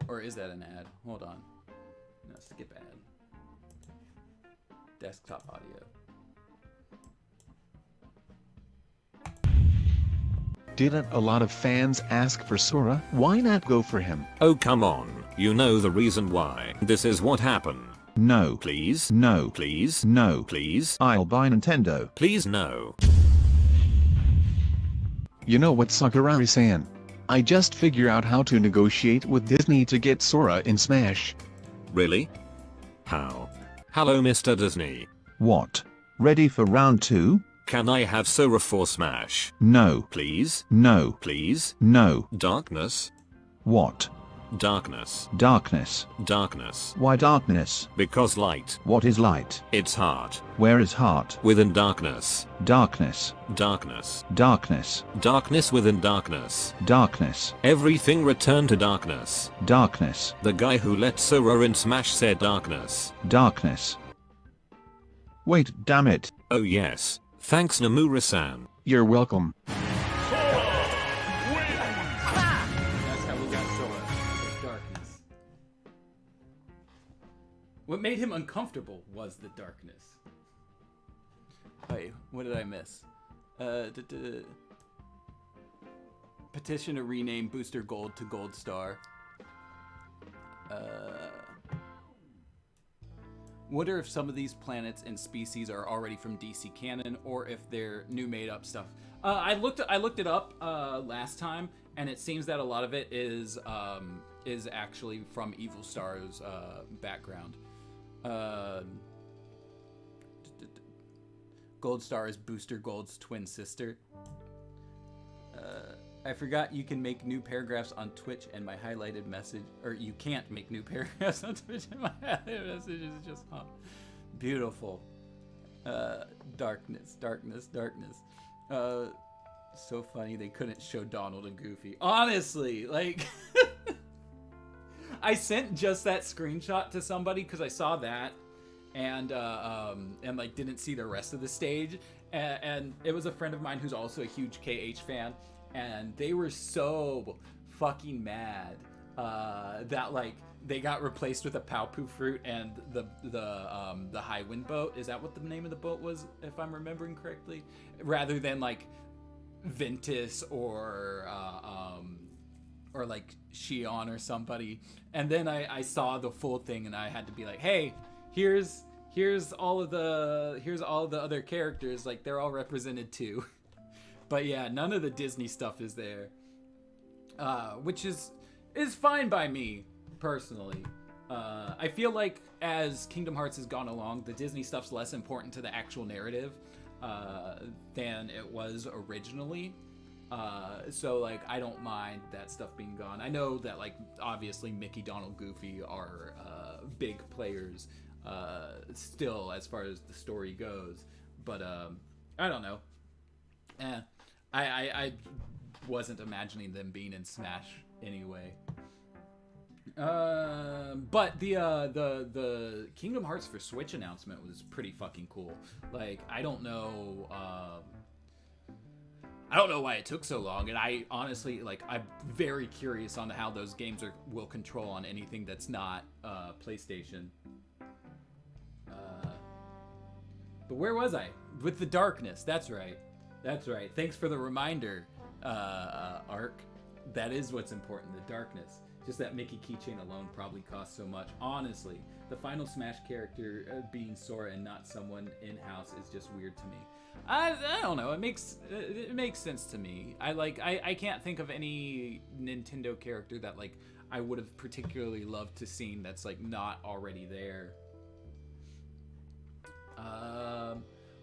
[SPEAKER 1] Or is that an ad? Hold on. No, skip ad. Desktop audio.
[SPEAKER 3] Didn't a lot of fans ask for Sora? Why not go for him?
[SPEAKER 4] Oh come on, you know the reason why. This is what happened.
[SPEAKER 3] No.
[SPEAKER 4] Please?
[SPEAKER 3] No.
[SPEAKER 4] Please?
[SPEAKER 3] No.
[SPEAKER 4] Please?
[SPEAKER 3] I'll buy Nintendo.
[SPEAKER 4] Please no.
[SPEAKER 3] You know what, Sakurai-san? I just figure out how to negotiate with Disney to get Sora in Smash.
[SPEAKER 4] Really? How? Hello Mr. Disney.
[SPEAKER 3] What? Ready for round 2?
[SPEAKER 4] Can I have Sora for Smash?
[SPEAKER 3] No.
[SPEAKER 4] Please?
[SPEAKER 3] No.
[SPEAKER 4] Please?
[SPEAKER 3] No.
[SPEAKER 4] Darkness?
[SPEAKER 3] What?
[SPEAKER 4] Darkness.
[SPEAKER 3] Darkness.
[SPEAKER 4] Darkness.
[SPEAKER 3] Why darkness?
[SPEAKER 4] Because light.
[SPEAKER 3] What is light?
[SPEAKER 4] It's heart.
[SPEAKER 3] Where is heart?
[SPEAKER 4] Within darkness.
[SPEAKER 3] Darkness.
[SPEAKER 4] Darkness.
[SPEAKER 3] Darkness.
[SPEAKER 4] Darkness within darkness.
[SPEAKER 3] Darkness.
[SPEAKER 4] Everything returned to darkness.
[SPEAKER 3] Darkness.
[SPEAKER 4] The guy who let Sora in Smash said darkness.
[SPEAKER 3] Darkness. Wait, damn it.
[SPEAKER 4] Oh yes. Thanks Nomura-san.
[SPEAKER 3] You're welcome.
[SPEAKER 1] That's how we got Sora. The darkness. What made him uncomfortable was the darkness. Wait, what did I miss? Petition to rename Booster Gold to Gold Star. Wonder if some of these planets and species are already from DC canon, or if they're new made-up stuff. I looked it up last time, and it seems that a lot of it is actually from Evil Star's background. Gold Star is Booster Gold's twin sister. I forgot you can make new paragraphs on Twitch, and my highlighted message, or you can't make new paragraphs on Twitch, and my highlighted message is just beautiful. Darkness, darkness, darkness. So funny they couldn't show Donald and Goofy. Honestly, like, I sent just that screenshot to somebody because I saw that, and like didn't see the rest of the stage, and it was a friend of mine who's also a huge KH fan. And they were so fucking mad that like they got replaced with a Palpu fruit and the high wind boat. Is that what the name of the boat was, if I'm remembering correctly? Rather than like Ventus or like Shion or somebody. And then I saw the full thing and I had to be like, hey, here's all of the other characters, like they're all represented too. But yeah, none of the Disney stuff is there, which is fine by me personally. I feel like as Kingdom Hearts has gone along, the Disney stuff's less important to the actual narrative than it was originally. So like I don't mind that stuff being gone. I know that like obviously Mickey, Donald, Goofy are big players still as far as the story goes, but I don't know. I wasn't imagining them being in Smash anyway. But the Kingdom Hearts for Switch announcement was pretty fucking cool. Like I don't know why it took so long, and I honestly, like, I'm very curious on how those games will control on anything that's not PlayStation. But where was I? With the darkness. That's right. Thanks for the reminder, Ark. That is what's important, the darkness. Just that Mickey keychain alone probably costs so much. Honestly, the final Smash character being Sora and not someone in-house is just weird to me. I don't know. It makes sense to me. I can't think of any Nintendo character that like I would have particularly loved to see that's like not already there.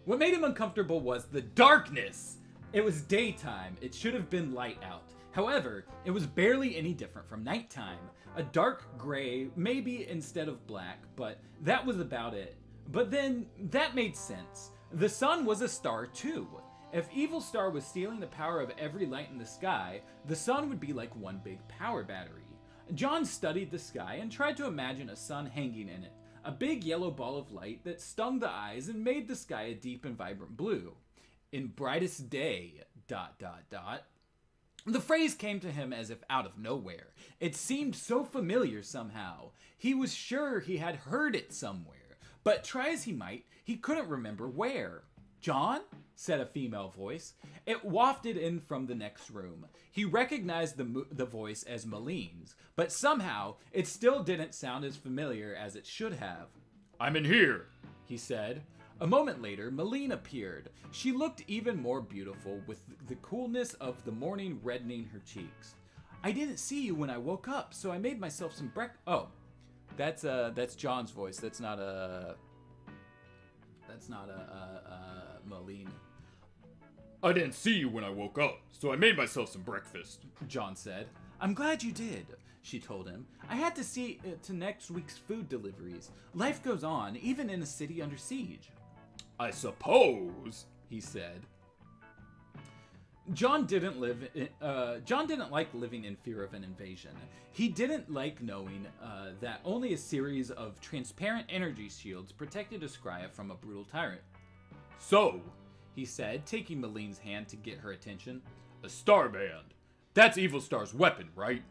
[SPEAKER 1] What made him uncomfortable was the darkness. It was daytime. It should have been light out. However, it was barely any different from nighttime. A dark gray, maybe instead of black, but that was about it. But then that made sense. The sun was a star too. If Evil Star was stealing the power of every light in the sky, the sun would be like one big power battery. John studied the sky and tried to imagine a sun hanging in it, a big yellow ball of light that stung the eyes and made the sky a deep and vibrant blue. In brightest day, ... The phrase came to him as if out of nowhere. It seemed so familiar somehow. He was sure he had heard it somewhere, but try as he might, he couldn't remember where. "John?" said a female voice. It wafted in from the next room. He recognized the voice as Maline's, but somehow it still didn't sound as familiar as it should have.
[SPEAKER 2] I'm in here,
[SPEAKER 1] he said. A moment later, Maline appeared. She looked even more beautiful, with the coolness of the morning reddening her cheeks. "I didn't see you when I woke up, so I made myself some breakfast." Oh, that's John's voice. That's not Maline.
[SPEAKER 2] I didn't see you when I woke up, so I made myself some breakfast,
[SPEAKER 1] John said. "I'm glad you did," she told him. "I had to see to next week's food deliveries. Life goes on, even in a city under siege."
[SPEAKER 2] I suppose,
[SPEAKER 1] he said. John didn't like living in fear of an invasion. He didn't like knowing that only a series of transparent energy shields protected Ascria from a brutal tyrant.
[SPEAKER 2] "So,"
[SPEAKER 1] he said, taking Maline's hand to get her attention,
[SPEAKER 2] "a starband. That's Evil Star's weapon, right?"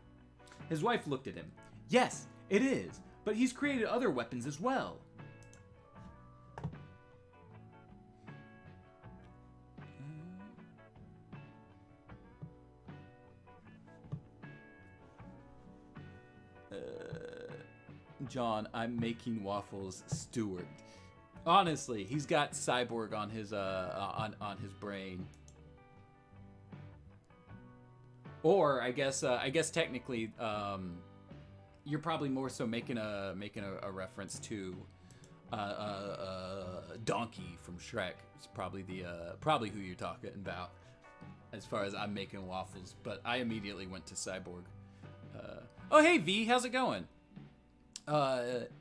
[SPEAKER 1] His wife looked at him. "Yes, it is, but he's created other weapons as well." John, I'm making waffles, Stewart. Honestly, he's got Cyborg on his on his brain. Or I guess technically, you're probably more so making a reference to Donkey from Shrek. It's probably probably who you're talking about, as far as I'm making waffles. But I immediately went to Cyborg. Oh hey V, how's it going?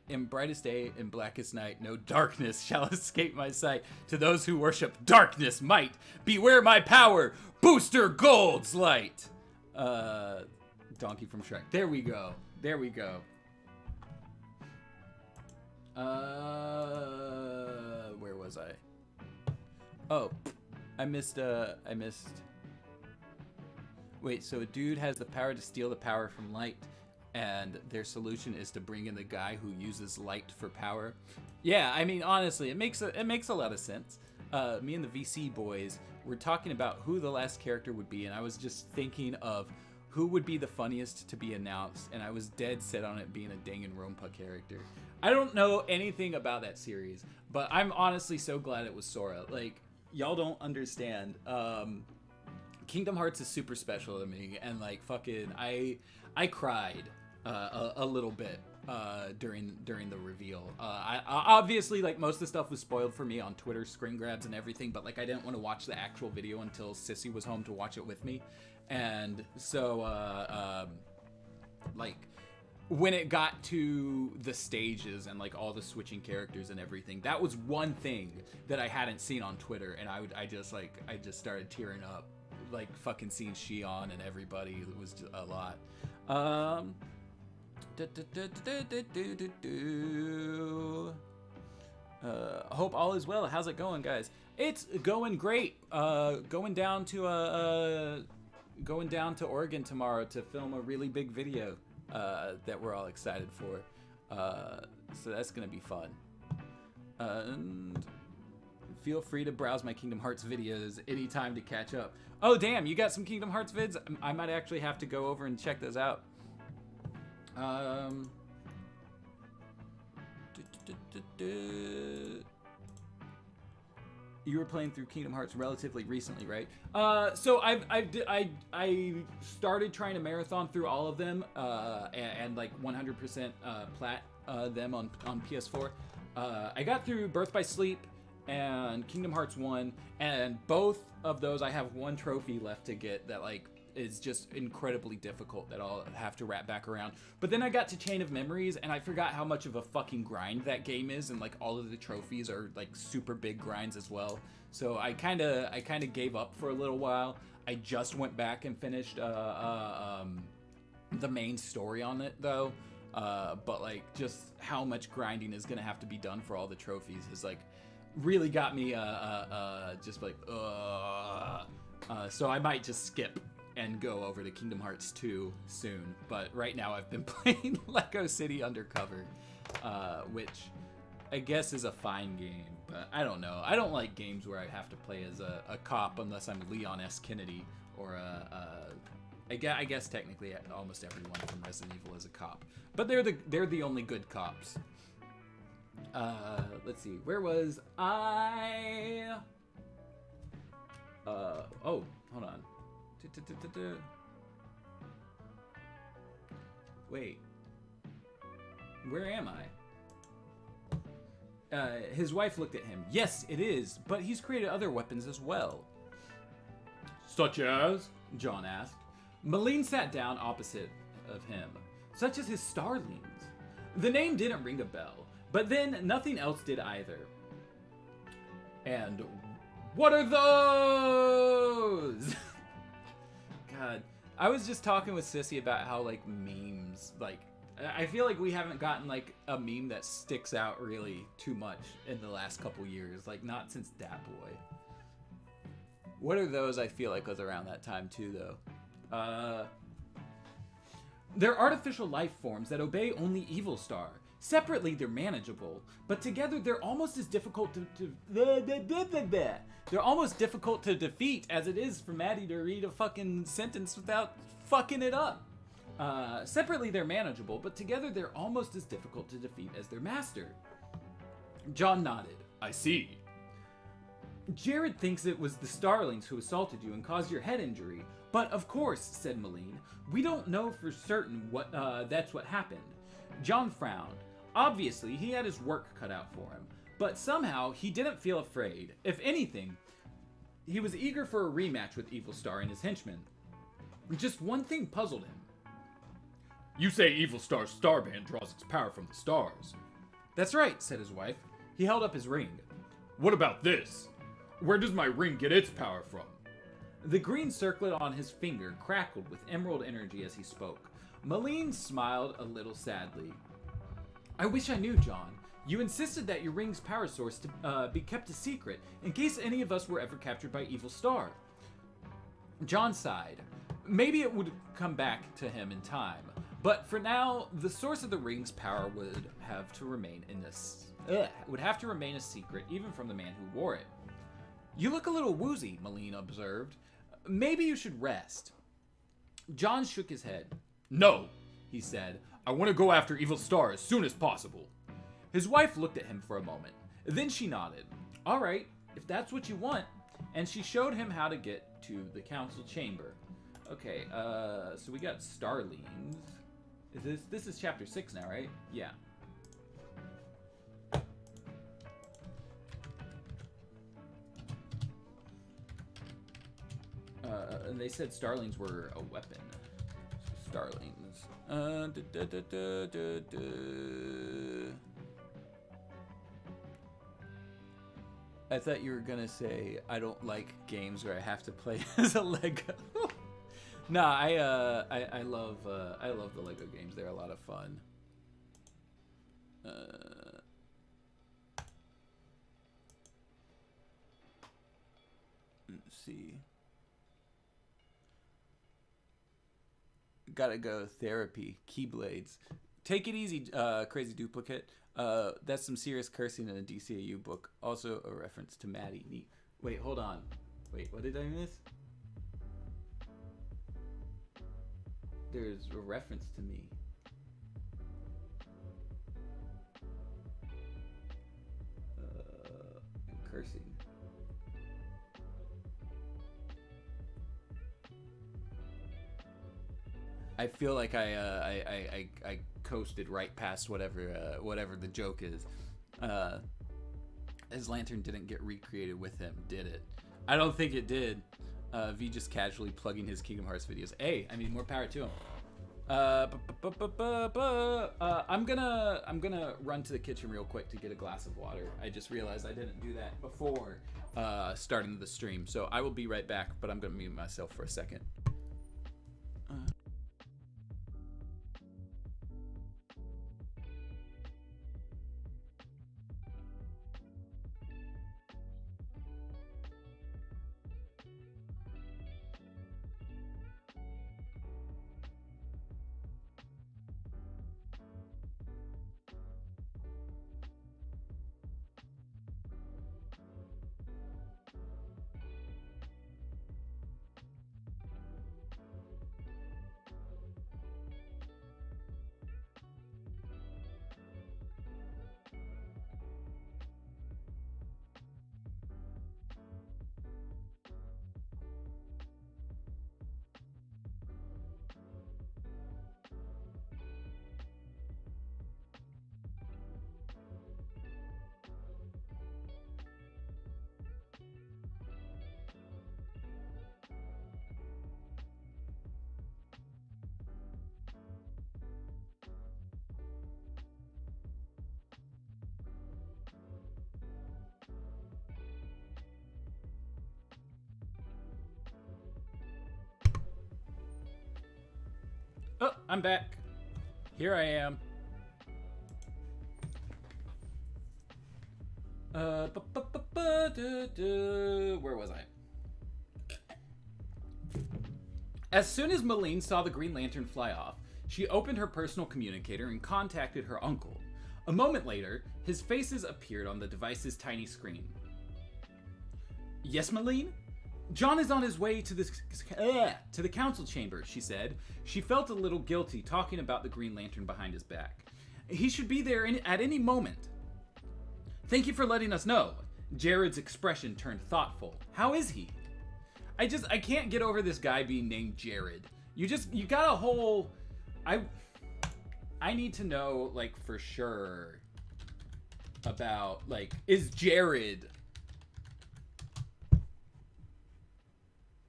[SPEAKER 1] In brightest day, in blackest night, no darkness shall escape my sight. To those who worship darkness might, beware my power, Booster Gold's light. Donkey from Shrek. There we go. Where was I? Oh, I missed. Wait, so a dude has the power to steal the power from light, and their solution is to bring in the guy who uses light for power. Yeah, I mean, honestly, it makes a lot of sense. Me and the VC boys were talking about who the last character would be, and I was just thinking of who would be the funniest to be announced, and I was dead set on it being a Danganronpa character. I don't know anything about that series, but I'm honestly so glad it was Sora. Like, y'all don't understand. Kingdom Hearts is super special to me, and like fucking, I cried a little bit during the reveal. I obviously, like, most of the stuff was spoiled for me on Twitter, screen grabs and everything, but like I didn't want to watch the actual video until Sissy was home to watch it with me, and so like when it got to the stages and like all the switching characters and everything, that was one thing that I hadn't seen on Twitter, and I just started tearing up, like fucking seeing Shion and everybody. It was just a lot. Hope all is well. How's it going, guys? It's going great. Going down to Oregon tomorrow to film a really big video that we're all excited for. So that's gonna be fun. And feel free to browse my Kingdom Hearts videos anytime to catch up. Oh damn, you got some Kingdom Hearts vids? I might actually have to go over and check those out. You were playing through Kingdom Hearts relatively recently, right? So I started trying to marathon through all of them, and like 100% plat them on PS4. I got through Birth by Sleep and Kingdom Hearts 1, and both of those I have one trophy left to get that like is just incredibly difficult that I'll have to wrap back around. But then I got to Chain of Memories, and I forgot how much of a fucking grind that game is, and like all of the trophies are like super big grinds as well. So I kind of gave up for a little while. I just went back and finished the main story on it though. But like just how much grinding is gonna have to be done for all the trophies is like really got me just like so I might just skip and go over to Kingdom Hearts 2 soon. But right now I've been playing Lego City Undercover, which I guess is a fine game, but I don't know. I don't like games where I have to play as a cop unless I'm Leon S. Kennedy or I guess technically almost everyone from Resident Evil is a cop, but they're the only good cops. Let's see, where was I? Oh, hold on. Wait, where am I? His wife looked at him. Yes, it is, but he's created other weapons as well.
[SPEAKER 2] Such as?
[SPEAKER 1] John asked. Malene sat down opposite of him. Such as his starlings. The name didn't ring a bell, but then nothing else did either. And what are those? God, I was just talking with Sissy about how like memes, like I feel like we haven't gotten like a meme that sticks out really too much in the last couple years, like not since Dat Boy. What are those? I feel like was around that time too, though. They're artificial life forms that obey only Evil Star. Separately, they're manageable, but together they're almost as difficult they're almost difficult to defeat as it is for Maddie to read a fucking sentence without fucking it up. Separately, they're manageable, but together they're almost as difficult to defeat as their master. John nodded.
[SPEAKER 2] I see.
[SPEAKER 1] Jared thinks it was the Starlings who assaulted you and caused your head injury. But of course, said Malene, we don't know for certain what that's what happened. John frowned. Obviously, he had his work cut out for him, but somehow he didn't feel afraid. If anything, he was eager for a rematch with Evil Star and his henchmen. Just one thing puzzled him.
[SPEAKER 2] You say Evil Star's starband draws its power from the stars.
[SPEAKER 1] That's right, said his wife. He held up his ring.
[SPEAKER 2] What about this? Where does my ring get its power from?
[SPEAKER 1] The green circlet on his finger crackled with emerald energy as he spoke. Malene smiled a little sadly. I wish I knew, John. You insisted that your ring's power source to be kept a secret in case any of us were ever captured by Evil Star. John sighed. Maybe it would come back to him in time, But for now, the source of the ring's power would have to remain a secret, even from the man who wore it. You look a little woozy, Malene observed. Maybe you should rest. John shook his head.
[SPEAKER 2] No, he said. I want to go after Evil Star as soon as possible.
[SPEAKER 1] His wife looked at him for a moment. Then she nodded. All right, if that's what you want. And she showed him how to get to the council chamber. Okay, so we got Starlings. This is chapter 6 now, right? Yeah. And they said Starlings were a weapon. Starlings. I thought you were gonna say I don't like games where I have to play as a Lego. No, I love the Lego games. They're a lot of fun. Let's see. Gotta go therapy. Keyblades. Take it easy, Crazy Duplicate. That's some serious cursing in a DCAU book. Also a reference to Maddie. Neat. Wait, hold on. Wait, what did I miss? There's a reference to me. I'm cursing. I feel like I coasted right past whatever the joke is. His lantern didn't get recreated with him, did it? I don't think it did. V just casually plugging his Kingdom Hearts videos. Hey, I mean, more power to him. I'm gonna run to the kitchen real quick to get a glass of water. I just realized I didn't do that before starting the stream, so I will be right back. But I'm gonna mute myself for a second. Oh, I'm back. Here I am. Where was I? As soon as Malene saw the Green Lantern fly off, she opened her personal communicator and contacted her uncle. A moment later, his faces appeared on the device's tiny screen. Yes, Malene? John is on his way to the council chamber, she said. She felt a little guilty talking about the Green Lantern behind his back. He should be there at any moment. Thank you for letting us know. Jared's expression turned thoughtful. How is he? I can't get over this guy being named Jared. You got a whole... I need to know, like, for sure about, like, is Jared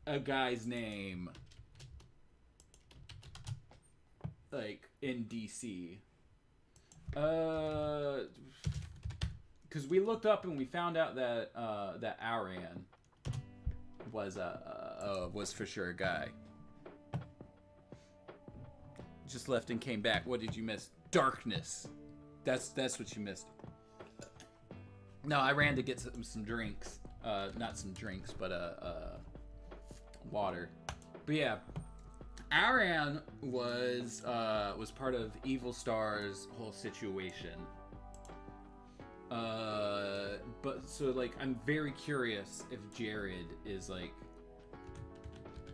[SPEAKER 1] a guy's name, like, in DC? Because we looked up and we found out that that Aran was for sure a guy. Just left and came back. What did you miss? Darkness. That's what you missed. No, I ran to get some drinks. Not some drinks, but water. But yeah, Aran was part of Evil Star's whole situation. But so like I'm very curious if Jared is like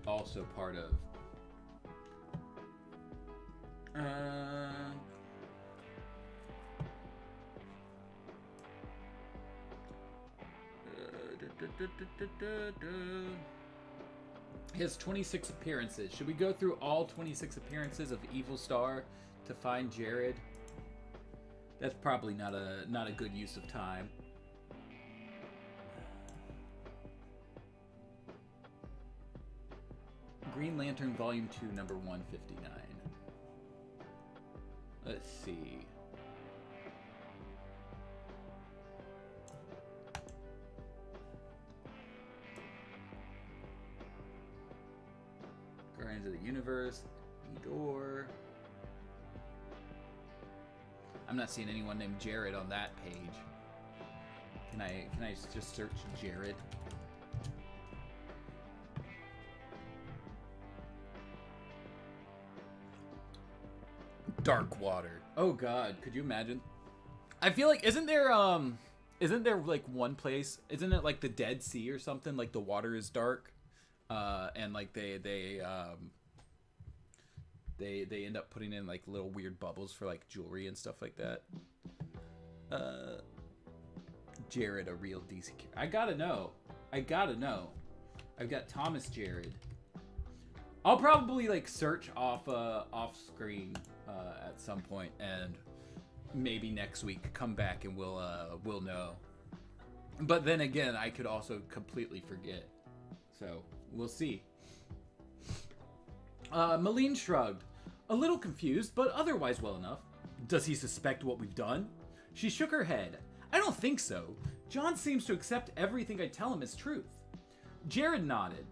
[SPEAKER 1] also part of. He has 26 appearances. Should we go through all 26 appearances of Evil Star to find Jared? That's probably not a good use of time. Green Lantern Volume 2, number 159. Let's see. Guardians of the Universe, Edor. I'm not seeing anyone named Jared on that page. Can I just search Jared? Dark Water. Oh God, could you imagine? I feel like isn't there like one place? Isn't it like the Dead Sea or something? Like the water is dark, and like they end up putting in like little weird bubbles for like jewelry and stuff like that. Jared, a real DC character. I gotta know. I've got Thomas Jared. I'll probably like search off screen at some point, and maybe next week come back and we'll know. But then again, I could also completely forget. So we'll see. Malene shrugged, a little confused, but otherwise well enough. Does he suspect what we've done? She shook her head. I don't think so. John seems to accept everything I tell him as truth. Jared nodded.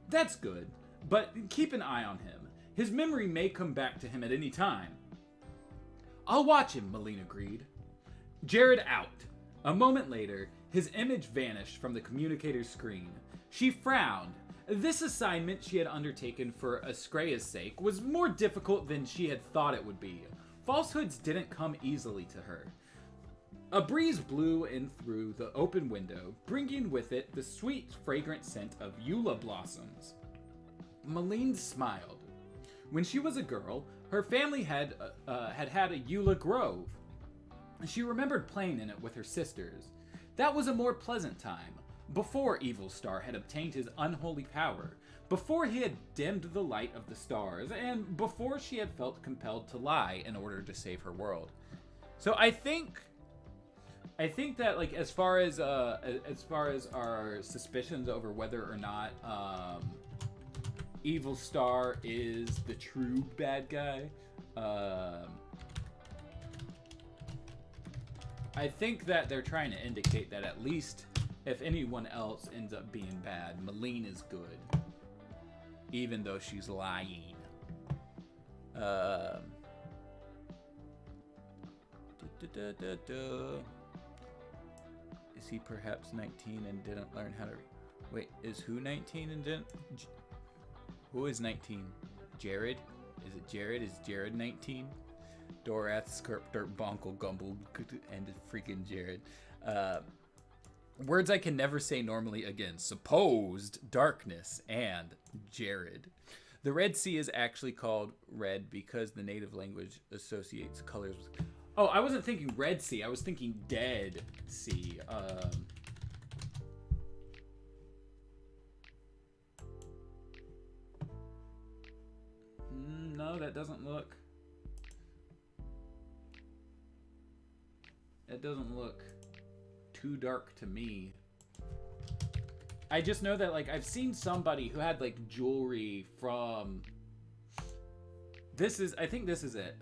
[SPEAKER 1] That's good, but keep an eye on him. His memory may come back to him at any time. I'll watch him, Malene agreed. Jared out. A moment later, his image vanished from the communicator's screen. She frowned. This assignment she had undertaken for Askrea's sake was more difficult than she had thought it would be. Falsehoods didn't come easily to her. A breeze blew in through the open window, bringing with it the sweet, fragrant scent of Eula blossoms. Malene smiled. When she was a girl, her family had a Eula grove. She remembered playing in it with her sisters. That was a more pleasant time, before Evil Star had obtained his unholy power, before he had dimmed the light of the stars, and before she had felt compelled to lie in order to save her world. So I think that like as far as our suspicions over whether or not Evil Star is the true bad guy, I think that they're trying to indicate that at least if anyone else ends up being bad, Malene is good, even though she's lying. Is he perhaps 19 and didn't learn how to read? Wait, is who 19 and didn't? Who is 19? Jared? Is it Jared? Is Jared 19? Dorath, Skirp, Bonkle, Gumble, and freaking Jared. Words I can never say normally again. Supposed, darkness, and Jared. The Red Sea is actually called red because the native language associates colors with... Oh, I wasn't thinking Red Sea. I was thinking Dead Sea. No, that doesn't look... It doesn't look too dark to me. I just know that, like, I've seen somebody who had, like, jewelry from... I think this is it.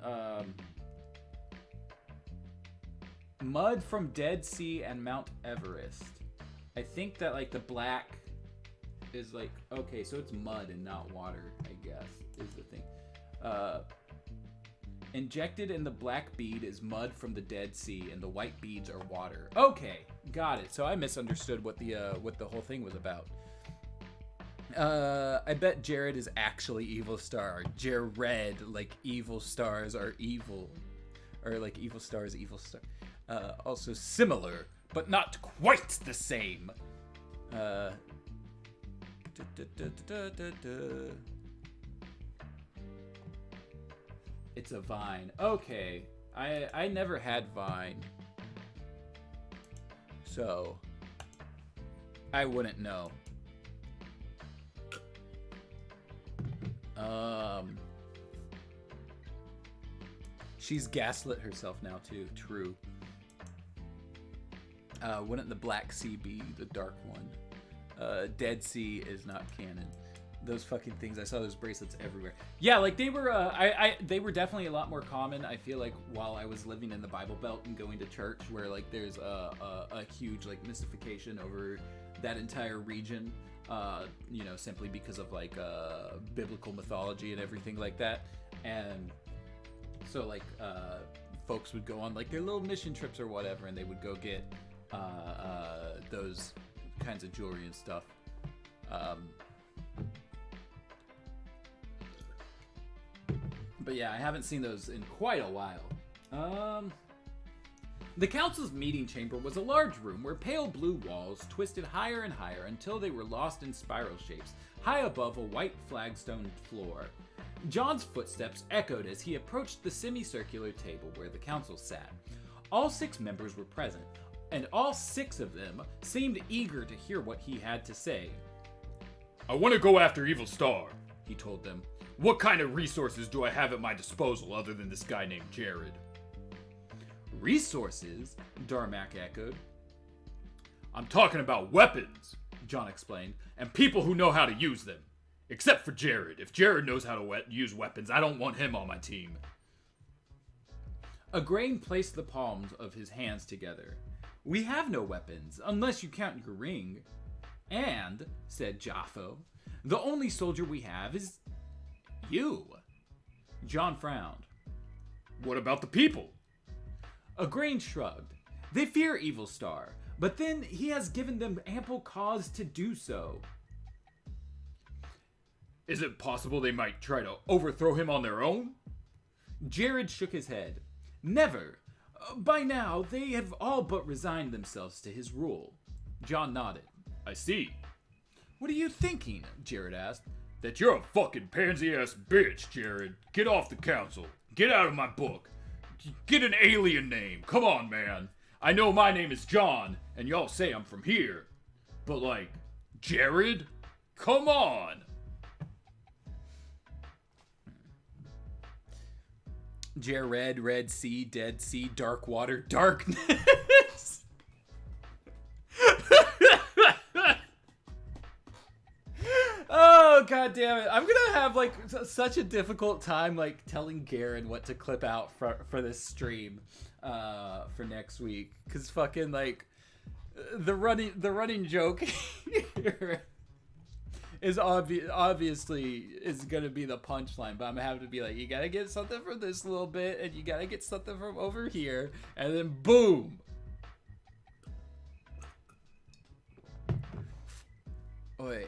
[SPEAKER 1] Mud from Dead Sea and Mount Everest. I think that, like, the black is, like... Okay, so it's mud and not water, I guess, is the thing. Injected in the black bead is mud from the Dead Sea, and the white beads are water. Okay, got it. So I misunderstood what the whole thing was about. I bet Jared is actually Evil Star. Jared, like evil stars are evil. Or like evil stars, evil star. Also similar, but not quite the same. It's a Vine. Okay. I never had Vine. So I wouldn't know. She's gaslit herself now too. True. Wouldn't the Black Sea be the dark one? Dead Sea is not canon. Those fucking things. I saw those bracelets everywhere. Yeah, like they were. They were definitely a lot more common. I feel like while I was living in the Bible Belt and going to church, where like there's a huge like mystification over that entire region. You know, simply because of like biblical mythology and everything like that. And so like folks would go on like their little mission trips or whatever, and they would go get those kinds of jewelry and stuff. But yeah, I haven't seen those in quite a while. The council's meeting chamber was a large room where pale blue walls twisted higher and higher until they were lost in spiral shapes, high above a white flagstone floor. John's footsteps echoed as he approached the semicircular table where the council sat. All 6 members were present, and all 6 of them seemed eager to hear what he had to say.
[SPEAKER 2] I want to go after Evil Star,
[SPEAKER 1] He told them.
[SPEAKER 2] What kind of resources do I have at my disposal other than this guy named Jared?
[SPEAKER 1] Resources? Darmak echoed.
[SPEAKER 2] I'm talking about weapons,
[SPEAKER 1] John explained.
[SPEAKER 2] and people who know how to use them. Except for Jared. If Jared knows how to use weapons, I don't want him on my team.
[SPEAKER 1] Agrain placed the palms of his hands together. We have no weapons, unless you count your ring. And, said Jaffo, the only soldier we have is you. John frowned.
[SPEAKER 2] What about the people?
[SPEAKER 1] Agrain shrugged. They fear Evil Star, but then he has given them ample cause to do so.
[SPEAKER 2] Is it possible they might try to overthrow him on their own?
[SPEAKER 1] Jared shook his head. Never. By now, they have all but resigned themselves to his rule. John nodded.
[SPEAKER 2] I see.
[SPEAKER 1] What are you thinking? Jared asked.
[SPEAKER 2] That you're a fucking pansy-ass bitch, Jared. Get off the council. Get out of my book. Get an alien name. Come on, man. I know my name is John, and y'all say I'm from here. But like, Jared? Come on.
[SPEAKER 1] Jared, Red Sea, Dead Sea, Dark Water, Darkness. Oh, god damn it. I'm gonna have like such a difficult time like telling Garen what to clip out for this stream for next week, because fucking like the running joke here is obviously is gonna be the punchline, but I'm gonna have to be like, you gotta get something from this little bit, and you gotta get something from over here, and then boom. Oi.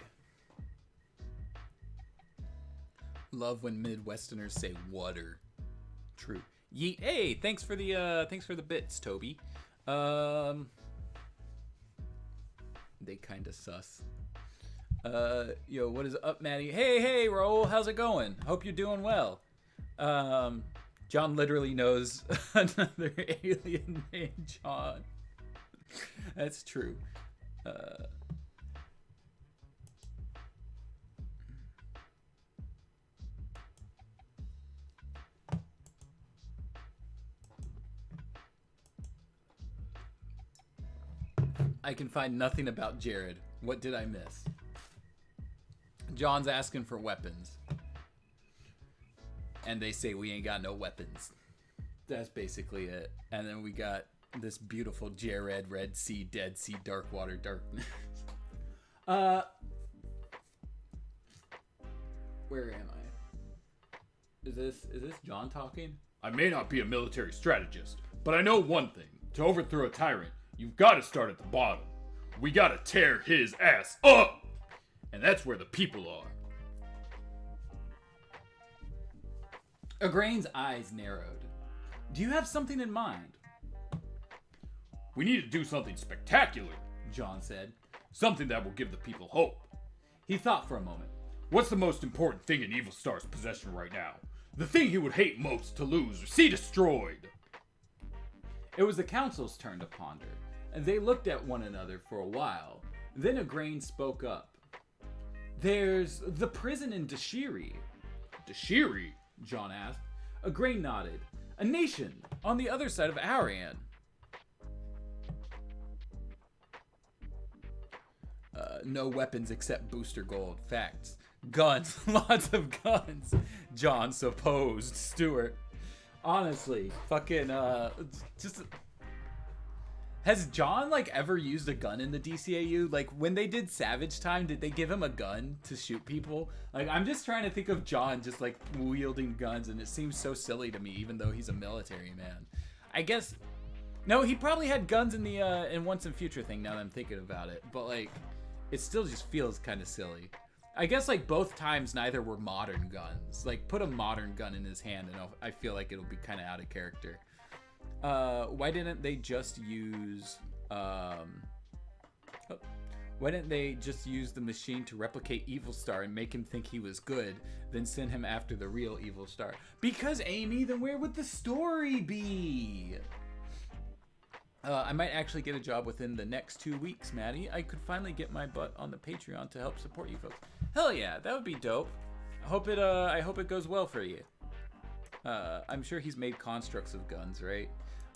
[SPEAKER 1] Love when Midwesterners say water. True. Yeet. Hey, thanks for the bits, Toby. They kinda sus. Yo, what is up, Maddie? Hey, Raul, how's it going? Hope you're doing well. John literally knows another alien named John. That's true. I can find nothing about Jared. What did I miss? John's asking for weapons. And they say we ain't got no weapons. That's basically it. And then we got this beautiful Jared, Red Sea, Dead Sea, Dark Water, Darkness. Where am I? Is this John talking?
[SPEAKER 2] I may not be a military strategist, but I know one thing. To overthrow a tyrant, you've got to start at the bottom. We got to tear his ass up! and that's where the people are.
[SPEAKER 1] Igraine's eyes narrowed. Do you have something in mind?
[SPEAKER 2] We need to do something spectacular,
[SPEAKER 1] John said.
[SPEAKER 2] something that will give the people hope.
[SPEAKER 1] He thought for a moment.
[SPEAKER 2] What's the most important thing in Evil Star's possession right now? The thing he would hate most to lose or see destroyed.
[SPEAKER 1] It was the council's turn to ponder, and they looked at one another for a while. Then Igraine spoke up. There's the prison in Dashiri.
[SPEAKER 2] Dashiri?
[SPEAKER 1] John asked. Igraine nodded. A nation on the other side of Arian. No weapons except booster gold. Facts. Guns. Lots of guns. John supposed. Stewart. Honestly, fucking, just... Has John, like, ever used a gun in the DCAU? Like, when they did Savage Time, did they give him a gun to shoot people? Like, I'm just trying to think of John just, like, wielding guns, and it seems so silly to me, even though he's a military man. I guess... No, he probably had guns in the, in Once and Future thing, now that I'm thinking about it. But, like, it still just feels kind of silly. I guess, like, both times neither were modern guns. Like, put a modern gun in his hand, and I feel like it'll be kind of out of character. Why didn't they just use, why didn't they just use the machine to replicate Evil Star and make him think he was good, then send him after the real Evil Star? Because, Amy, then where would the story be? I might actually get a job within the next 2 weeks, Maddie. I could finally get my butt on the Patreon to help support you folks. Hell yeah, that would be dope. I hope it goes well for you. I'm sure he's made constructs of guns, right?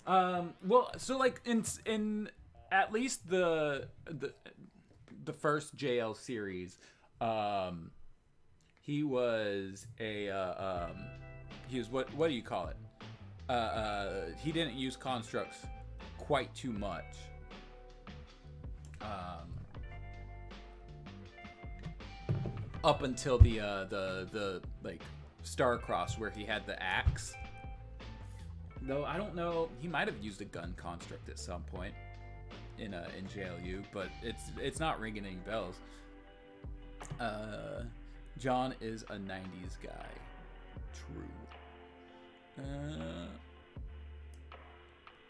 [SPEAKER 1] Well, so like in at least the first JL series, he was what do you call it? He didn't use constructs quite too much. Up until the like Starcross where he had the axe. Though I don't know, he might have used a gun construct at some point in JLU, but it's not ringing any bells. John is a 90s guy. True.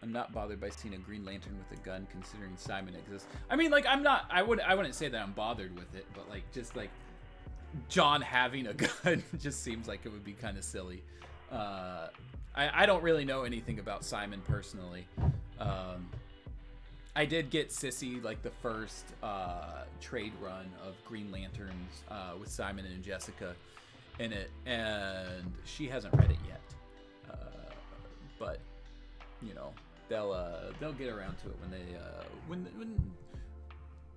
[SPEAKER 1] I'm not bothered by seeing a Green Lantern with a gun, considering Simon exists. I mean, like, I wouldn't say that I'm bothered with it, but like, just like John having a gun just seems like it would be kind of silly. I don't really know anything about Simon personally. I did get Sissy, like, the first trade run of Green Lanterns with Simon and Jessica in it, and she hasn't read it yet. But you know, they'll get around to it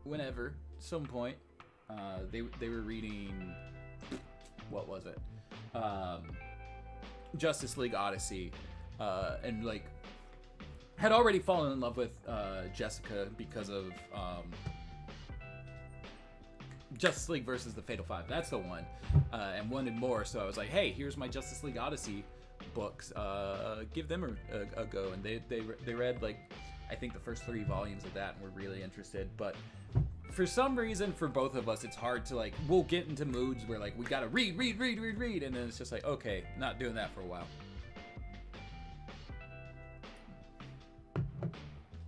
[SPEAKER 1] whenever, some point. They were reading, what was it? Justice League Odyssey, and like had already fallen in love with Jessica because of Justice League versus the Fatal Five. That's the one, and wanted more. So I was like, hey, here's my Justice League Odyssey books. Give them a go. And they read, like, I think the first 3 volumes of that and were really interested. But for some reason, for both of us, it's hard to, like, we'll get into moods where, like, we gotta read, and then it's just like, okay, not doing that for a while.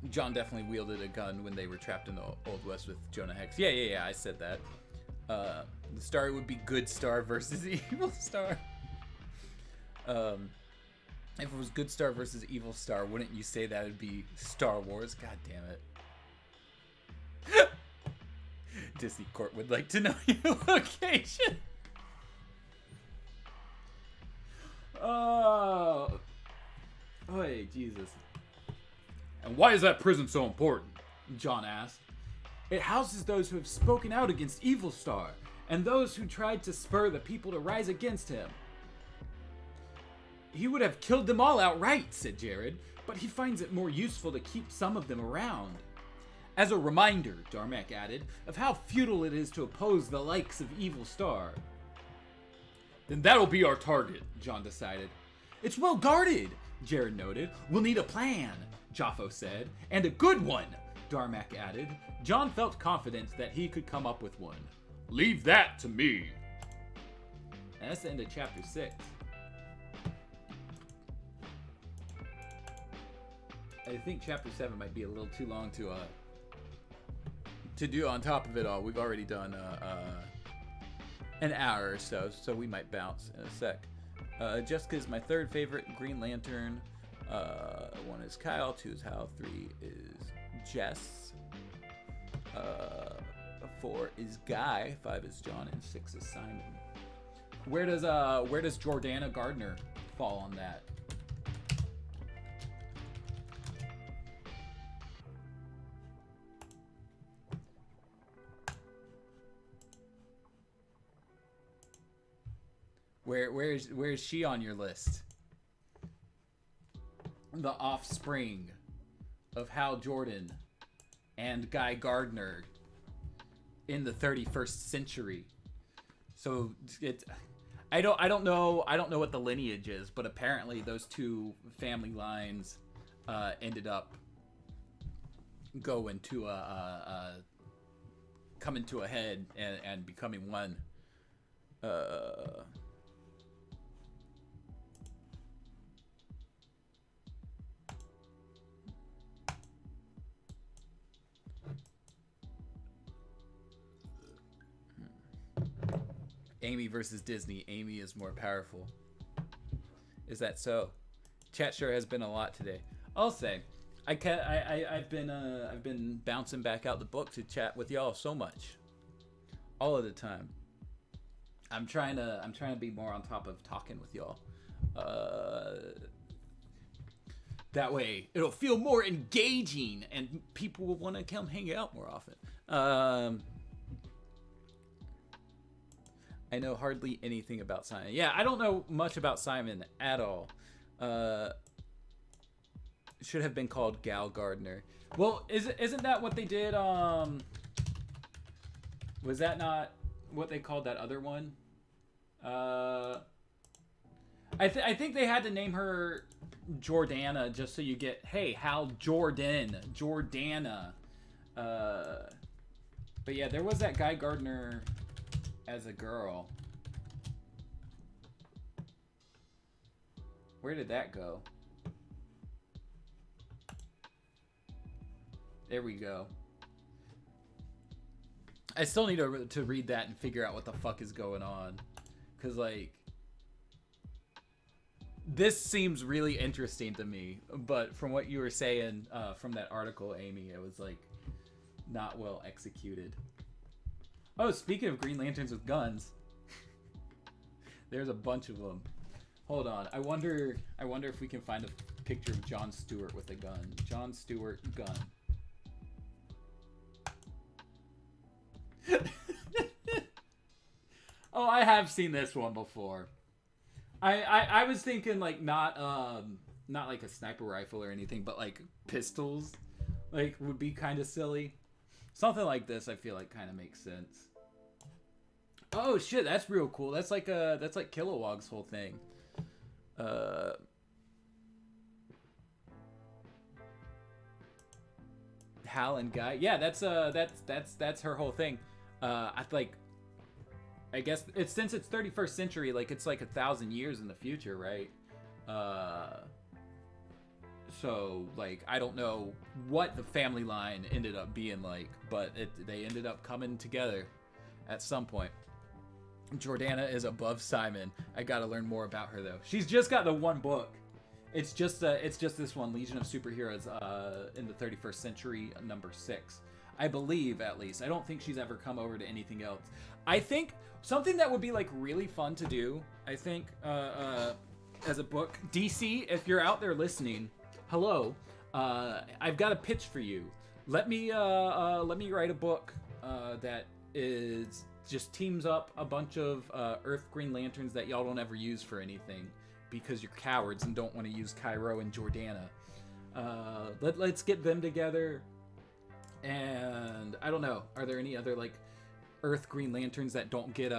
[SPEAKER 1] John definitely wielded a gun when they were trapped in the Old West with Jonah Hex. Yeah, I said that. The story would be Good Star versus Evil Star. If it was Good Star versus Evil Star, wouldn't you say that would be Star Wars? God damn it. Disney Court would like to know your location. Oh, hey, Jesus.
[SPEAKER 2] And why is that prison so important?
[SPEAKER 1] John asked. It houses those who have spoken out against Evil Star, and those who tried to spur the people to rise against him. He would have killed them all outright, said Jared, but he finds it more useful to keep some of them around. As a reminder, Darmak added, of how futile it is to oppose the likes of Evil Star.
[SPEAKER 2] Then that'll be our target,
[SPEAKER 1] John decided. It's well guarded, Jared noted. We'll need a plan, Jaffo said. And a good one, Darmak added. John felt confident that he could come up with one.
[SPEAKER 2] Leave that to me.
[SPEAKER 1] And that's the end of chapter 6. I think chapter 7 might be a little too long to do on top of it all. We've already done an hour or so, so we might bounce in a sec. Jessica's my third favorite Green Lantern. 1 is Kyle, 2 is Hal, 3 is Jess, 4 is Guy, 5 is John, and 6 is Simon. Where does Jordana Gardner fall on that? Where is she on your list? The offspring of Hal Jordan and Guy Gardner in the 31st century. So I don't know what the lineage is, but apparently those two family lines ended up going to coming to a head and becoming one. Amy versus Disney. Amy is more powerful. Is that so? Chat sure has been a lot today. I'll say, I've been bouncing back out the book to chat with y'all so much, all of the time. I'm trying to be more on top of talking with y'all. That way it'll feel more engaging and people will want to come hang out more often. I know hardly anything about Simon. Yeah, I don't know much about Simon at all. Should have been called Gal Gardner. Well, isn't that what they did? Was that not what they called that other one? I think they had to name her Jordana just so you get, hey, Hal Jordan, Jordana. But yeah, there was that Guy Gardner as a girl. Where did that go? There we go. I still need to read that and figure out what the fuck is going on. Because, like, this seems really interesting to me. But from what you were saying from that article, Amy, it was, like, not well executed. Oh, speaking of Green Lanterns with guns, there's a bunch of them. Hold on, I wonder if we can find a picture of John Stewart with a gun. John Stewart gun. Oh, I have seen this one before. I was thinking like not like a sniper rifle or anything, but like pistols, like would be kind of silly. Something like this, I feel like, kind of makes sense. Oh shit, that's real cool. That's like Kilowog's whole thing. Hal and Guy. Yeah, that's her whole thing. I guess it's since it's 31st century, like it's like 1,000 years in the future, right? So, like, I don't know what the family line ended up being like, but they ended up coming together at some point. Jordana is above Simon. I gotta learn more about her, though. She's just got the one book. It's just this one, Legion of Superheroes, in the 31st century, number 6. I believe, at least. I don't think she's ever come over to anything else. I think something that would be, like, really fun to do, I think, as a book. DC, if you're out there listening, hello, I've got a pitch for you. Let me write a book that just teams up a bunch of Earth Green Lanterns that y'all don't ever use for anything because you're cowards and don't want to use Cairo and Jordana. Let's get them together. And I don't know, are there any other like Earth Green Lanterns that don't get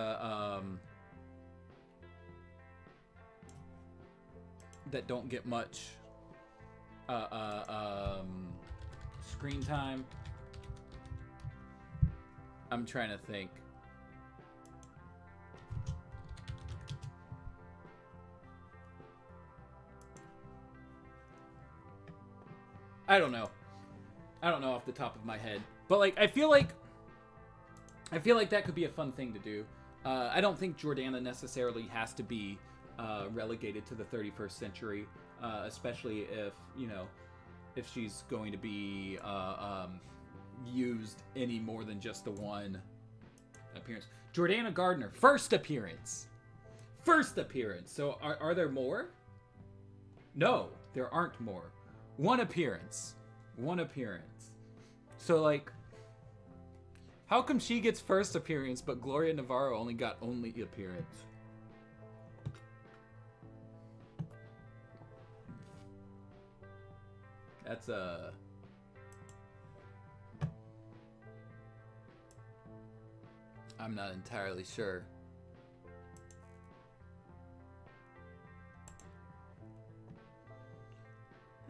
[SPEAKER 1] much screen time? I'm trying to think. I don't know. I don't know off the top of my head. But, like, I feel like that could be a fun thing to do. I don't think Jordana necessarily has to be relegated to the 31st century, especially if, you know, if she's going to be used any more than just the one appearance. Jordana Gardner, first appearance. First appearance. So are there more? No, there aren't more. One appearance. One appearance. So, like, how come she gets first appearance, but Gloria Navarro only got only appearance? That's I'm not entirely sure.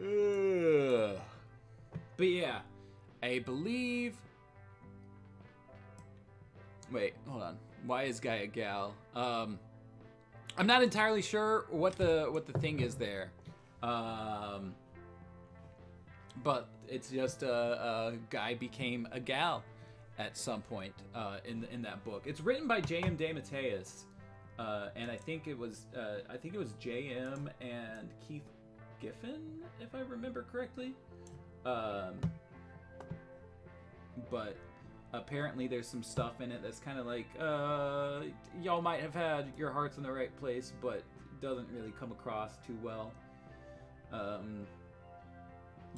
[SPEAKER 1] Ugh. But yeah, I believe. Wait, hold on. Why is Guy a gal? I'm not entirely sure what the thing is there. But it's just a guy became a gal at some point in that book. It's written by J.M. DeMatteis, and I think it was J.M. and Keith Giffen, if I remember correctly. But apparently there's some stuff in it that's kind of like, y'all might have had your hearts in the right place, but doesn't really come across too well.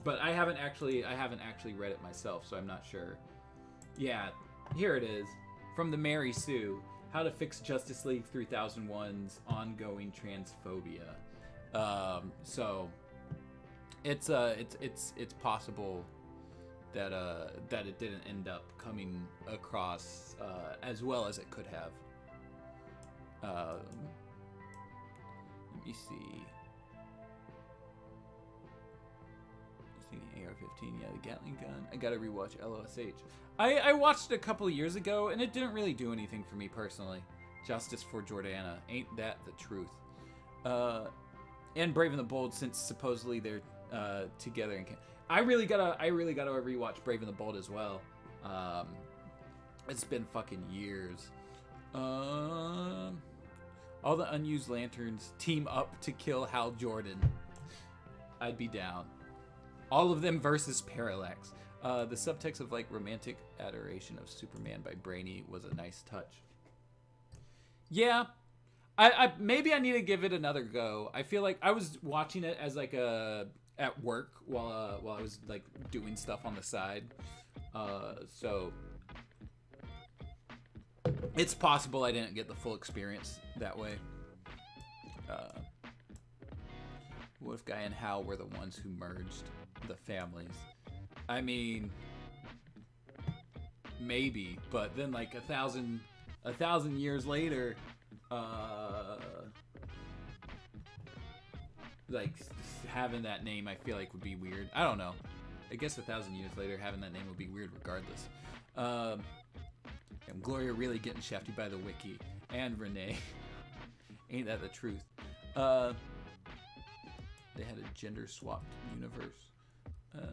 [SPEAKER 1] But I haven't actually read it myself, so I'm not sure. Yeah, here it is. From the Mary Sue, How to Fix Justice League 3001's Ongoing Transphobia. So it's possible that it didn't end up coming across as well as it could have. Let me see. The AR-15, yeah, the Gatling gun. I gotta rewatch LOSH. I watched it a couple of years ago, and it didn't really do anything for me personally. Justice for Jordana, ain't that the truth? And Brave and the Bold, since supposedly they're together. I really gotta rewatch Brave and the Bold as well. It's been fucking years. All the unused lanterns team up to kill Hal Jordan. I'd be down. All of them versus Parallax. The subtext of, like, romantic adoration of Superman by Brainy was a nice touch. Yeah, I maybe I need to give it another go. I feel like I was watching it as like at work while I was like doing stuff on the side. So it's possible I didn't get the full experience that way. What if Guy and Hal were the ones who merged the families? I mean, maybe, but then like a thousand years later, like having that name, I feel like would be weird. I don't know. I guess 1,000 years later, having that name would be weird regardless. And Gloria really getting shafted by the wiki, and Renee. Ain't that the truth? They had a gender swapped universe. My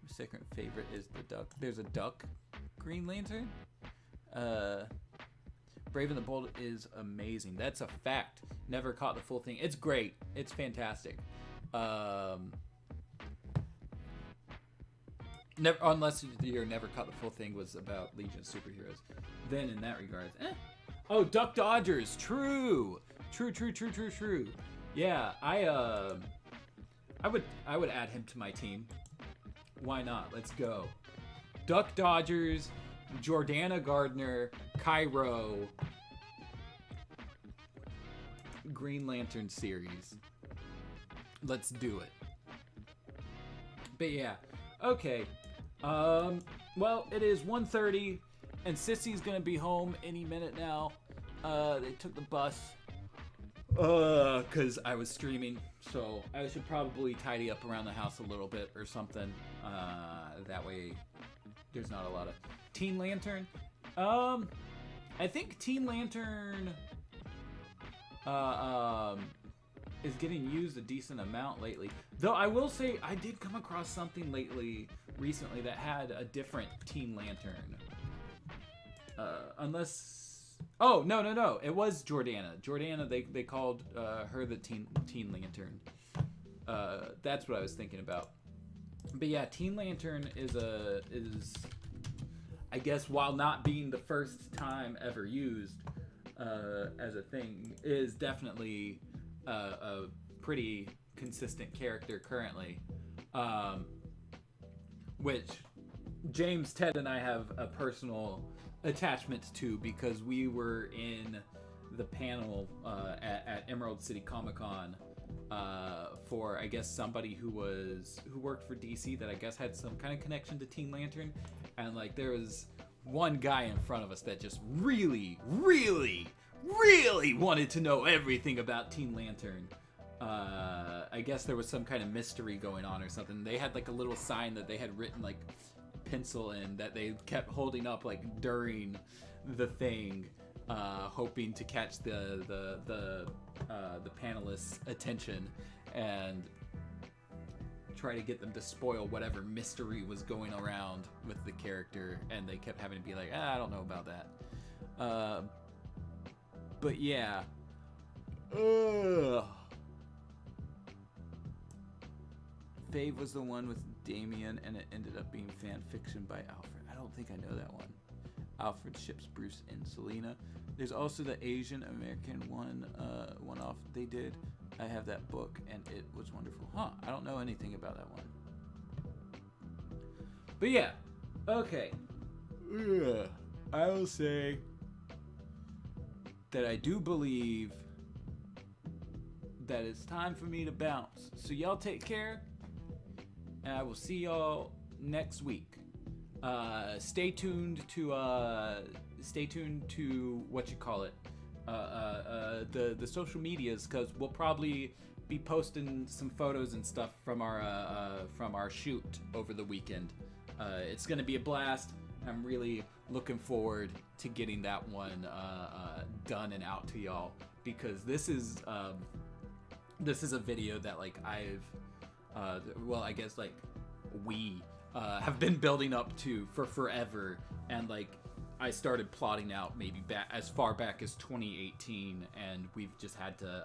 [SPEAKER 1] second favorite is the duck. There's a duck Green Lantern. Brave and the Bold is amazing. That's a fact. Never caught the full thing. It's great. It's fantastic. Never, unless your Never Caught the Full Thing was about Legion of Superheroes. Then in that regard, Oh, Duck Dodgers. True. Yeah, I would add him to my team. Why not? Let's go. Duck Dodgers, Jordana Gardner, Cairo, Green Lantern series. Let's do it. But yeah, okay. Well, it is 1:30, and Sissy's gonna be home any minute now. They took the bus. Cause I was streaming, so I should probably tidy up around the house a little bit or something. That way there's not a lot of Teen Lantern. I think Teen Lantern is getting used a decent amount lately. Though I will say I did come across something recently that had a different Teen Lantern. Oh, no. It was Jordana. Jordana, they called her the Teen Lantern. That's what I was thinking about. But yeah, Teen Lantern is I guess, while not being the first time ever used as a thing, is definitely a pretty consistent character currently. Which James, Ted, and I have a personal attachment to, because we were in the panel at Emerald City Comic Con for, I guess, somebody who worked for DC that I guess had some kind of connection to Teen Lantern, and like there was one guy in front of us that just really wanted to know everything about Teen Lantern. I guess there was some kind of mystery going on or something. They had like a little sign that they had written like pencil in that they kept holding up like during the thing, hoping to catch the panelists' attention and try to get them to spoil whatever mystery was going around with the character, and they kept having to be like, I don't know about that. But yeah. Fave was the one with Damien, and it ended up being fan fiction by Alfred. I don't think I know that one. Alfred ships Bruce and Selena. There's also the Asian American one-off they did. I have that book, and it was wonderful. I don't know anything about that one. But yeah, okay. I will say that I do believe that it's time for me to bounce. So y'all take care, and I will see y'all next week. Stay tuned to what you call it, the social medias, because we'll probably be posting some photos and stuff from our shoot over the weekend. It's gonna be a blast. I'm really looking forward to getting that one done and out to y'all, because this is a video that like I guess like we have been building up to for forever, and like I started plotting out maybe as far back as 2018, and we've just had to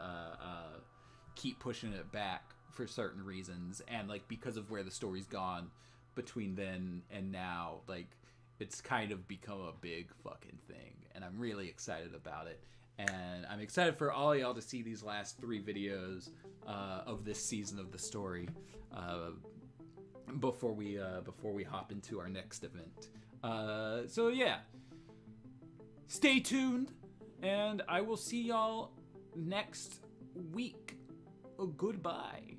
[SPEAKER 1] keep pushing it back for certain reasons, and like because of where the story's gone between then and now, like it's kind of become a big fucking thing, and I'm really excited about it. And I'm excited for all y'all to see these last 3 videos of this season of the story before we hop into our next event. So yeah, stay tuned, and I will see y'all next week. Goodbye.